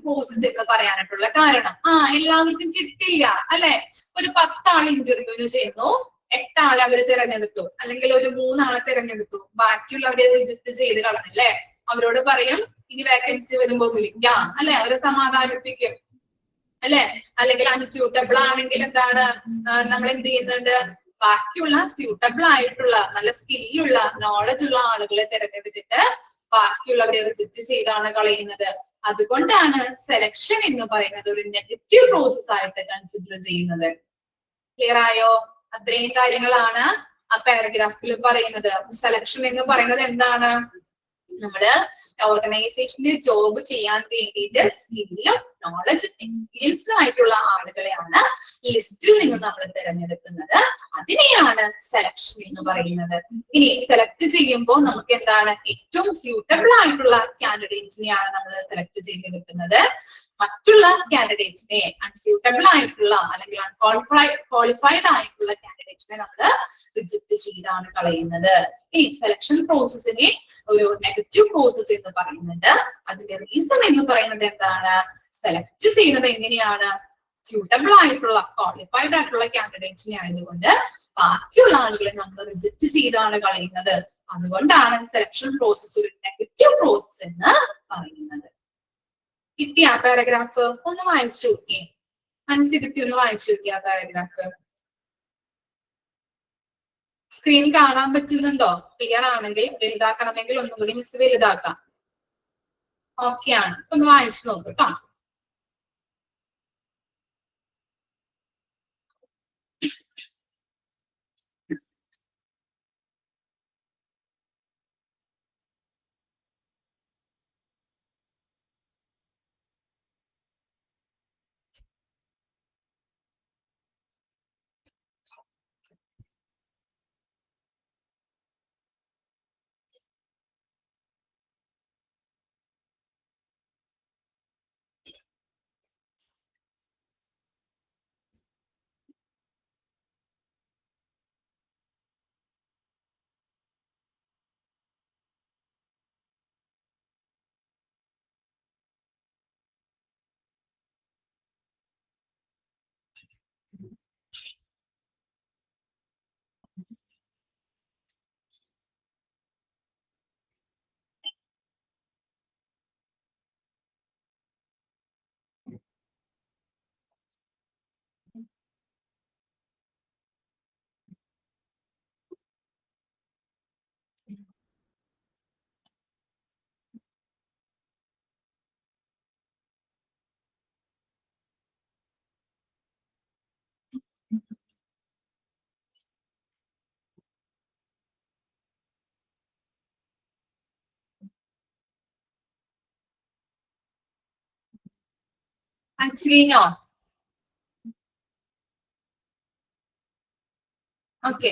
പ്രോസസ് എന്ന് പറയാനായിട്ടുള്ള കാരണം. എല്ലാവർക്കും കിട്ടില്ല അല്ലെ. ഒരു 10 ആൾ ഇന്റർവ്യൂവിന് ചെയ്യുന്നു, 8 ആളെ അവര് തിരഞ്ഞെടുത്തു, അല്ലെങ്കിൽ ഒരു 3 ആളെ തിരഞ്ഞെടുത്തു, ബാക്കിയുള്ളവരെ റിജക്ട് ചെയ്ത് കളഞ്ഞല്ലേ. അവരോട് പറയും ഇനി വേക്കൻസി വരുമ്പോ വിളിക്കാം അല്ലെ, അവരെ സമാധാനിപ്പിക്കും അല്ലെ. അല്ലെങ്കിൽ അൺസ്യൂട്ടബിൾ ആണെങ്കിൽ എന്താണ്, നമ്മൾ എന്ത് ചെയ്യുന്നുണ്ട്? ബാക്കിയുള്ള സ്യൂട്ടബിൾ ആയിട്ടുള്ള നല്ല സ്കില്ലുള്ള നോളജ് ഉള്ള ആളുകളെ തിരഞ്ഞെടുത്തിട്ട് ബാക്കിയുള്ളവരെ റിജക്ട് ചെയ്താണ് കളയുന്നത്. അതുകൊണ്ടാണ് സെലക്ഷൻ എന്ന് പറയുന്നത് ഒരു നെഗറ്റീവ് പ്രോസസ് ആയിട്ട് കൺസിഡർ ചെയ്യുന്നത്. ക്ലിയർ ആയോ? അത്രയും കാര്യങ്ങളാണ് ആ പാരഗ്രാഫിൽ പറയുന്നത്. സെലക്ഷൻ എന്ന് പറയുന്നത് എന്താണ്? നമ്മള് ഓർഗനൈസേഷനിൽ ജോബ് ചെയ്യാൻ വേണ്ടിയിട്ട് സ്കില്ലും നോളജും എക്സ്പീരിയൻസും ആയിട്ടുള്ള ആളുകളെയാണ് ലിസ്റ്റിൽ നിന്ന് നമ്മൾ തിരഞ്ഞെടുക്കുന്നത്. അതിനെയാണ് സെലക്ഷൻ എന്ന് പറയുന്നത്. ഇനി സെലക്ട് ചെയ്യുമ്പോൾ നമുക്ക് എന്താണ്? ഏറ്റവും സ്യൂട്ടബിൾ ആയിട്ടുള്ള കാൻഡിഡേറ്റിനെയാണ് നമ്മൾ സെലക്ട് ചെയ്തെടുക്കുന്നത്. മറ്റുള്ള കാൻഡിഡേറ്റിനെ, അൺസ്യൂട്ടബിൾ ആയിട്ടുള്ള അല്ലെങ്കിൽ ക്വാളിഫൈഡ് ആയിട്ടുള്ള കാൻഡിഡേറ്റിനെ നമ്മൾ റിജക്ട് ചെയ്താണ് കളയുന്നത്. ഈ സെലക്ഷൻ പ്രോസസ്സിനെ ഒരു നെഗറ്റീവ് പ്രോസസ് എന്ന് പറയുന്നുണ്ട്. അതിന്റെ റീസൺ എന്ന് പറയുന്നത് എന്താണ്? സെലക്ട് ചെയ്യുന്നത് എങ്ങനെയാണ്? സ്യൂട്ടബിൾ ആയിട്ടുള്ള ക്വാളിഫൈഡ് ആയിട്ടുള്ള കാൻഡിഡേറ്റിനെ ആയതുകൊണ്ട് ബാക്കിയുള്ള ആളുകളെ നമ്മൾ റിജക്ട് ചെയ്താണ് കളയുന്നത്. അതുകൊണ്ടാണ് സെലക്ഷൻ പ്രോസസ് ഒരു നെഗറ്റീവ് പ്രോസസ് എന്ന് പറയുന്നത്. കിട്ടിയ ആ പാരഗ്രാഫ് ഒന്ന് വായിച്ചു നോക്കിയേ, മനസ്സിരുത്തി ഒന്ന് വായിച്ചു നോക്കിയ ആ പാരഗ്രാഫ്. സ്ക്രീൻ കാണാൻ പറ്റുന്നുണ്ടോ? ക്ലിയർ ആണെങ്കിൽ വലുതാക്കണമെങ്കിൽ ഒന്നും കൂടി മിസ് വലുതാക്കാം. ഓക്കെ ആണ്. ഒന്ന് വായിച്ചു നോക്കൂ കേട്ടോ. Actually no. ഓക്കെ,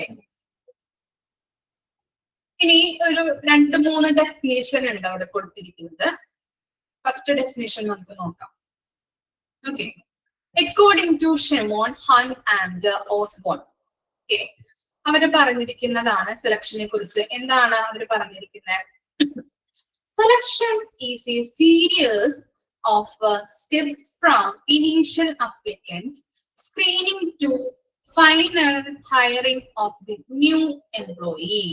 ഇനി ഒരു 2-3 ഡെഫിനേഷൻ ഉണ്ട് അവിടെ കൊടുത്തിരിക്കുന്നത്. ഫസ്റ്റ് ഡെഫിനേഷൻ നമുക്ക് നോക്കാം. ഓക്കെ, അക്കോർഡിംഗ് ടു ഷെമോൺ, ഹങ് ആൻഡ് ഓസ്ബോൺ. ഓക്കെ, അവര് പറഞ്ഞിരിക്കുന്നതാണ് സെലക്ഷനെ കുറിച്ച്. എന്താണ് അവര് പറഞ്ഞിരിക്കുന്നത്? Selection is a series of steps from initial applicant screening to final hiring of the new employee.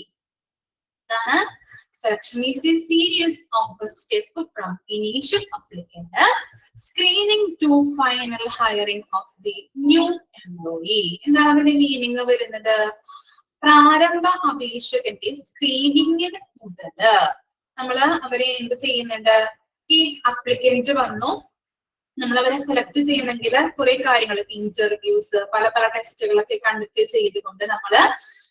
Selection is a series of steps from initial applicant screening to final hiring of the new employee. എന്താണ് അതിന്റെ meaning വരുന്നത്? പ്രാരംഭ അപേക്ഷകന്റെ സ്ക്രീനിങ്ങിന് മുതൽ നമ്മള് അവരെ എന്ത് ചെയ്യുന്നുണ്ട്? ഈ അപ്ലിക്കന്റ് വന്നു, നമ്മൾ അവരെ സെലക്ട് ചെയ്യണമെങ്കിൽ കുറെ കാര്യങ്ങൾ, ഇന്റർവ്യൂസ്, പല പല ടെസ്റ്റുകളൊക്കെ കണ്ടക്ട് ചെയ്തുകൊണ്ട് നമ്മള്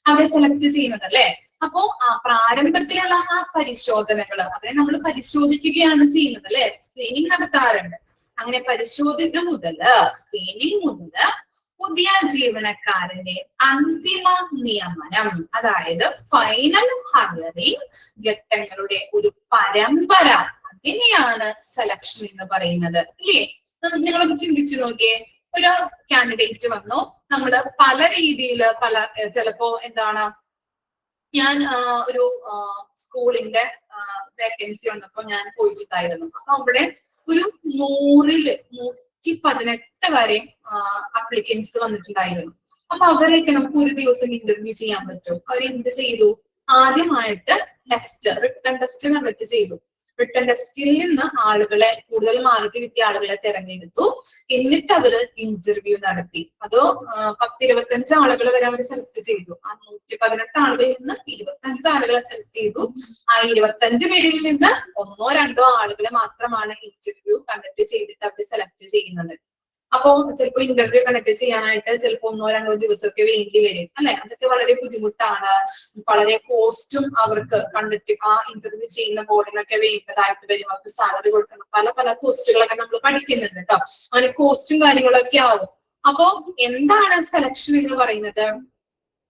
അവരെ സെലക്ട് ചെയ്യുന്നത് അല്ലെ. അപ്പോ ആ പ്രാരംഭത്തിലുള്ള ആ പരിശോധനകൾ അവരെ നമ്മൾ പരിശോധിക്കുകയാണ് ചെയ്യുന്നത് അല്ലെ. സ്ക്രീനിങ് നടത്താറുണ്ട്. അങ്ങനെ പരിശോധന മുതല്, സ്ക്രീനിങ് മുതല് പുതിയ ജീവനക്കാരന്റെ അന്തിമ നിയമനം, അതായത് ഫൈനൽ ഹയറിംഗ് ഘട്ടങ്ങളുടെ ഒരു പരമ്പര, അതിനെയാണ് സെലക്ഷൻ എന്ന് പറയുന്നത് അല്ലേ. നിങ്ങളൊന്ന് ചിന്തിച്ചു നോക്കിയേ, ഒരു കാൻഡിഡേറ്റ് വന്നു, നമ്മള് പല രീതിയില് ചിലപ്പോ എന്താണ്, ഞാൻ ഒരു സ്കൂളിന്റെ വേക്കൻസി വന്നപ്പോ ഞാൻ പോയിട്ടുണ്ടായിരുന്നു. അപ്പൊ അവിടെ ഒരു 118 വരെ അപ്ലിക്കൻസ് വന്നിട്ടുണ്ടായിരുന്നു. അപ്പൊ അവരെയൊക്കെ നമുക്ക് ഒരു ദിവസം ഇന്റർവ്യൂ ചെയ്യാൻ പറ്റും. അവരെന്ത് ചെയ്തു? ആദ്യമായിട്ട് റിട്ടൺ ടെസ്റ്റ് കണ്ടക്ട് ചെയ്തു. റിട്ടൺ ടെസ്റ്റിൽ നിന്ന് ആളുകളെ, കൂടുതൽ മാർക്ക് കിട്ടിയ ആളുകളെ തെരഞ്ഞെടുത്തു. എന്നിട്ട് അവര് ഇന്റർവ്യൂ നടത്തി. അതോ 10-25 ആളുകൾ വരെ അവർ സെലക്ട് ചെയ്തു. ആ 118 ആളുകളിൽ നിന്ന് 25 ആളുകളെ സെലക്ട് ചെയ്തു. ആ 25 പേരിൽ നിന്ന് 1-2 ആളുകളെ മാത്രമാണ് ഇന്റർവ്യൂ കണ്ടക്ട് ചെയ്തിട്ട് അവർ സെലക്ട് ചെയ്യുന്നത്. അപ്പോ ചിലപ്പോൾ ഇന്റർവ്യൂ കണ്ടക്ട് ചെയ്യാനായിട്ട് ചിലപ്പോൾ 1-2 ദിവസമൊക്കെ വേണ്ടി വരും അല്ലെ. അതൊക്കെ വളരെ ബുദ്ധിമുട്ടാണ്. വളരെ കോസ്റ്റും അവർക്ക് ആ ഇന്റർവ്യൂ ചെയ്യുന്ന ബോർഡിനൊക്കെ വേണ്ടതായിട്ട് വരും. അവർക്ക് സാലറി കൊടുക്കണം. പല പല കോസ്റ്റുകളൊക്കെ നമ്മൾ പഠിക്കുന്നുണ്ട് കേട്ടോ. അങ്ങനെ കോസ്റ്റും കാര്യങ്ങളൊക്കെ ആവും. അപ്പോ എന്താണ് സെലക്ഷൻ എന്ന് പറയുന്നത്?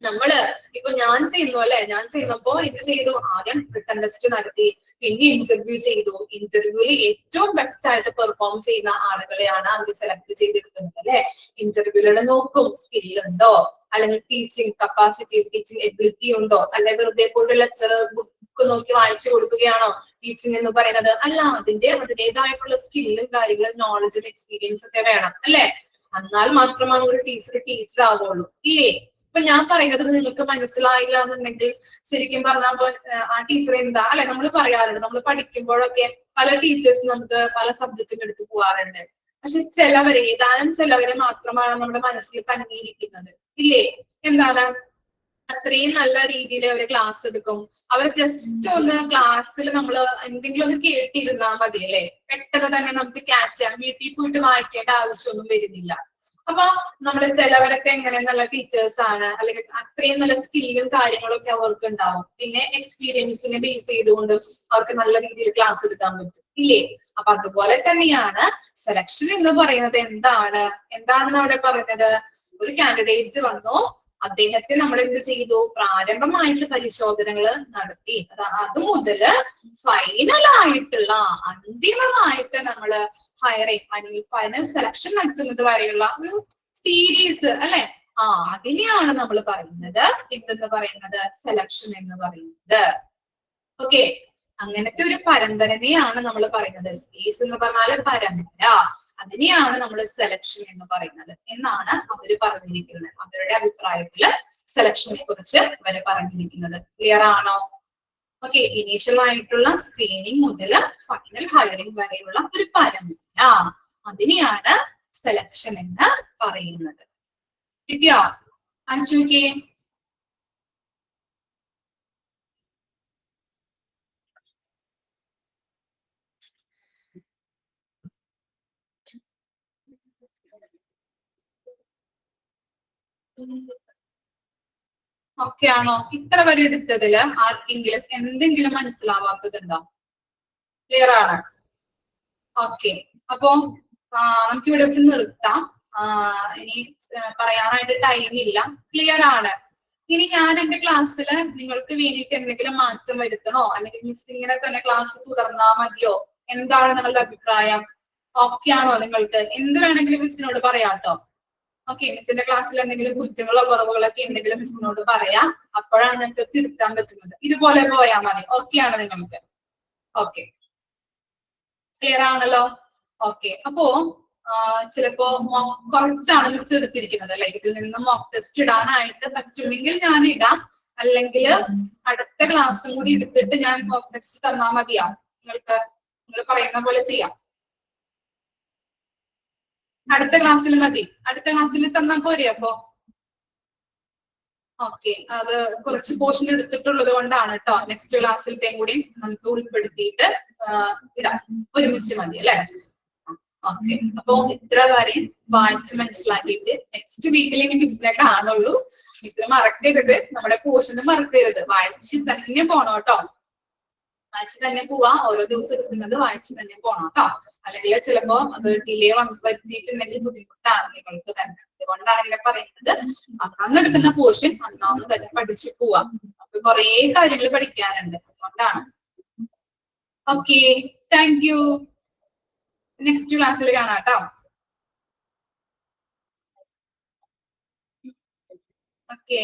നമ്മള് ഇപ്പൊ ഞാൻ ചെയ്യുന്നു അല്ലെ. ഞാൻ ചെയ്യുന്നപ്പോ എന്ത് ചെയ്തു? ആദ്യം റിട്ടൺ ടെസ്റ്റ് നടത്തി, പിന്നെ ഇന്റർവ്യൂ ചെയ്തു. ഇന്റർവ്യൂവിൽ ഏറ്റവും ബെസ്റ്റ് ആയിട്ട് പെർഫോം ചെയ്യുന്ന ആളുകളെയാണ് അവർ സെലക്ട് ചെയ്തെടുക്കുന്നത് അല്ലെ. ഇന്റർവ്യൂവിലൂടെ നോക്കും, സ്കില്ലുണ്ടോ, അല്ലെങ്കിൽ ടീച്ചിങ് കപ്പാസിറ്റി, ടീച്ചിങ് എബിലിറ്റി ഉണ്ടോ, അല്ലെ വെറുതെ പോയിട്ട് ലെക്ചർ ബുക്ക് നോക്കി വായിച്ചു കൊടുക്കുകയാണോ ടീച്ചിങ് എന്ന് പറയുന്നത്? അല്ല, അതിൻ്റെതായിട്ടുള്ള സ്കില്ലും കാര്യങ്ങളും നോളജും എക്സ്പീരിയൻസ് ഒക്കെ വേണം അല്ലെ. എന്നാൽ മാത്രമാണ് ഒരു ടീച്ചർ ആവുള്ളൂ ഇല്ലേ. ഇപ്പൊ ഞാൻ പറയുന്നത് നിങ്ങൾക്ക് മനസ്സിലായില്ല എന്നുണ്ടെങ്കിൽ ശരിക്കും പറഞ്ഞാൽ ആ ടീച്ചർ എന്താ അല്ലെ. നമ്മൾ പറയാറുണ്ട്, നമ്മൾ പഠിക്കുമ്പോഴൊക്കെ പല ടീച്ചേഴ്സ് നമുക്ക് പല സബ്ജക്റ്റും എടുത്ത് പോവാറുണ്ട്. പക്ഷെ ഏതാനും ചിലവരെ മാത്രമാണ് നമ്മുടെ മനസ്സിൽ തങ്ങിയിരിക്കുന്നത് ഇല്ലേ. എന്താണ് അത്രയും നല്ല രീതിയിൽ അവര് ക്ലാസ് എടുക്കും. അവർ ജസ്റ്റ് ഒന്ന് ക്ലാസ്സിൽ നമ്മൾ എന്തെങ്കിലും ഒന്ന് കേട്ടിരുന്നാൽ മതി അല്ലെ, പെട്ടെന്ന് തന്നെ നമുക്ക് ക്യാച്ച് ചെയ്യാം. വീട്ടിൽ പോയിട്ട് വായിക്കേണ്ട ആവശ്യമൊന്നും വരുന്നില്ല. അപ്പൊ നമ്മള് ചിലവരൊക്കെ എങ്ങനെ നല്ല ടീച്ചേഴ്സ് ആണ്, അല്ലെങ്കിൽ അത്രയും നല്ല സ്കില്ലും കാര്യങ്ങളും ഒക്കെ അവർക്ക് ഉണ്ടാവും. പിന്നെ എക്സ്പീരിയൻസിനെ ബേസ് ചെയ്തുകൊണ്ട് അവർക്ക് നല്ല രീതിയിൽ ക്ലാസ് എടുക്കാൻ പറ്റും ഇല്ലേ? അപ്പൊ അതുപോലെ തന്നെയാണ് സെലക്ഷൻ എന്ന് പറയുന്നത്. എന്താണെന്ന് അവിടെ പറയുന്നത്? ഒരു കാൻഡിഡേറ്റ് വന്നു, അദ്ദേഹത്തെ നമ്മൾ എന്ത് ചെയ്തു? പ്രാരംഭമായിട്ട് പരിശോധനകൾ നടത്തി. അത് മുതല് ഫൈനലായിട്ടുള്ള അന്തിമമായിട്ട് നമ്മള് ഹയറിംഗ് അല്ലെങ്കിൽ ഫൈനൽ സെലക്ഷൻ നടത്തുന്നത് വരെയുള്ള ഒരു സീരീസ് അല്ലെ? അതിനെയാണ് നമ്മൾ പറയുന്നത് എന്തെന്ന് പറയുന്നത്? സെലക്ഷൻ എന്ന് പറയുന്നത്. ഓക്കെ, അങ്ങനത്തെ ഒരു പരമ്പരനെയാണ് നമ്മൾ പറയുന്നത്. സീരീസ് എന്ന് പറഞ്ഞാല് പരമ്പര, അതിനെയാണ് നമ്മൾ സെലക്ഷൻ എന്ന് പറയുന്നത് എന്നാണ് അവര് പറഞ്ഞിരിക്കുന്നത്. അവരുടെ അഭിപ്രായത്തില് സെലക്ഷനെ കുറിച്ച് അവര് പറഞ്ഞിരിക്കുന്നത്. ക്ലിയർ ആണോ? ഓക്കെ, ഇനീഷ്യൽ ആയിട്ടുള്ള സ്ക്രീനിങ് മുതൽ ഫൈനൽ ഹയറിംഗ് വരെയുള്ള ഒരു പരമ്പര, അതിനെയാണ് സെലക്ഷൻ എന്ന് പറയുന്നത്. കിട്ടിയോ? അഞ്ചുക്കെ ഓക്കെ ആണോ? ഇത്ര വരെ എടുത്തതില് ആർക്കെങ്കിലും എന്തെങ്കിലും മനസ്സിലാവാത്തതുണ്ടോ? ക്ലിയർ ആണ്? ഓക്കെ, അപ്പോ നമുക്ക് ഇവിടെ വെച്ച് നിർത്താം. ഇനി പറയാനായിട്ട് ടൈം ഇല്ല. ക്ലിയർ ആണ്? ഇനി ഞാൻ എന്റെ ക്ലാസ്സിൽ നിങ്ങൾക്ക് വേണ്ടിയിട്ട് എന്തെങ്കിലും മാറ്റം വരുത്തണോ, അല്ലെങ്കിൽ മിസ് ഇങ്ങനെ തന്നെ ക്ലാസ് തുടർന്നാ മതിയോ? എന്താണ് നിങ്ങളുടെ അഭിപ്രായം? ഓക്കെ ആണോ നിങ്ങൾക്ക്? എന്ത് വേണമെങ്കിലും മിസ്സിനോട് പറയാട്ടോ. ഓക്കെ, മിസ്സിന്റെ ക്ലാസ്സിൽ എന്തെങ്കിലും കുറ്റങ്ങളോ കുറവുകളോ ഒക്കെ ഉണ്ടെങ്കിലും മിസ്സിനോട് പറയാം. അപ്പോഴാണ് നിങ്ങൾക്ക് തിരുത്താൻ പറ്റുന്നത്. ഇതുപോലെ പോയാൽ മതി. ഓക്കെ ആണ് നിങ്ങൾക്ക്? ഓക്കെ, ക്ലിയർ ആണല്ലോ? ഓക്കെ, അപ്പോ ചിലപ്പോ കുറച്ചാണ് മിസ് എടുത്തിരിക്കുന്നത് അല്ലെ. ഇതിൽ നിന്ന് മോക്ക് ടെസ്റ്റ് ഇടാനായിട്ട് പറ്റുമെങ്കിൽ ഞാൻ ഇടാം, അല്ലെങ്കിൽ അടുത്ത ക്ലാസ്സും കൂടി എടുത്തിട്ട് ഞാൻ മോക്ക് ടെസ്റ്റ് തന്നാൽ മതിയാ നിങ്ങൾക്ക്? നിങ്ങൾ പറയുന്ന പോലെ ചെയ്യാം. അടുത്ത ക്ലാസ്സിൽ മതി? അടുത്ത ക്ലാസ്സിൽ തന്നാൽ പോരെ അപ്പോ? ഓക്കെ, അത് കുറച്ച് പോർഷൻ എടുത്തിട്ടുള്ളത് കൊണ്ടാണ് കേട്ടോ. നെക്സ്റ്റ് ക്ലാസ്സിലത്തെയും കൂടി നമുക്ക് ഉൾപ്പെടുത്തിയിട്ട് ഇടാം. ഒരുമിച്ച് മതി അല്ലെ? ഓക്കെ, അപ്പൊ ഇത്ര വരെ വായിച്ച് മനസ്സിലാക്കിയിട്ട് നെക്സ്റ്റ് വീക്കിൽ ഇനി മിസ്സിനെ കാണുള്ളൂ. മിസ്സിനെ മറക്കരുത്, നമ്മുടെ പോർഷന് മറക്കരുത്. വായിച്ച് തന്നെ പോണം കേട്ടോ. വായിച്ച് തന്നെ പോവാ. ഓരോ ദിവസം എടുക്കുന്നത് വായിച്ച് തന്നെ പോണം കേട്ടോ. അല്ലെങ്കിൽ ചിലപ്പോ അത് ഡിലേ വരുത്തിയിട്ടുണ്ടെങ്കിൽ ബുദ്ധിമുട്ടാണ് നിങ്ങൾക്ക് തന്നെ. അതുകൊണ്ടാണ് ഇങ്ങനെ പറയുന്നത്. അന്ന് എടുക്കുന്ന പോർഷൻ അന്നാന്ന് തന്നെ പഠിച്ചു പോവാ. അപ്പൊ കുറേ കാര്യങ്ങൾ പഠിക്കാനുണ്ട്, അതുകൊണ്ടാണ്. Okay, thank U. നെക്സ്റ്റ് ക്ലാസ്സിൽ കാണാം കേട്ടോ. ഓക്കെ.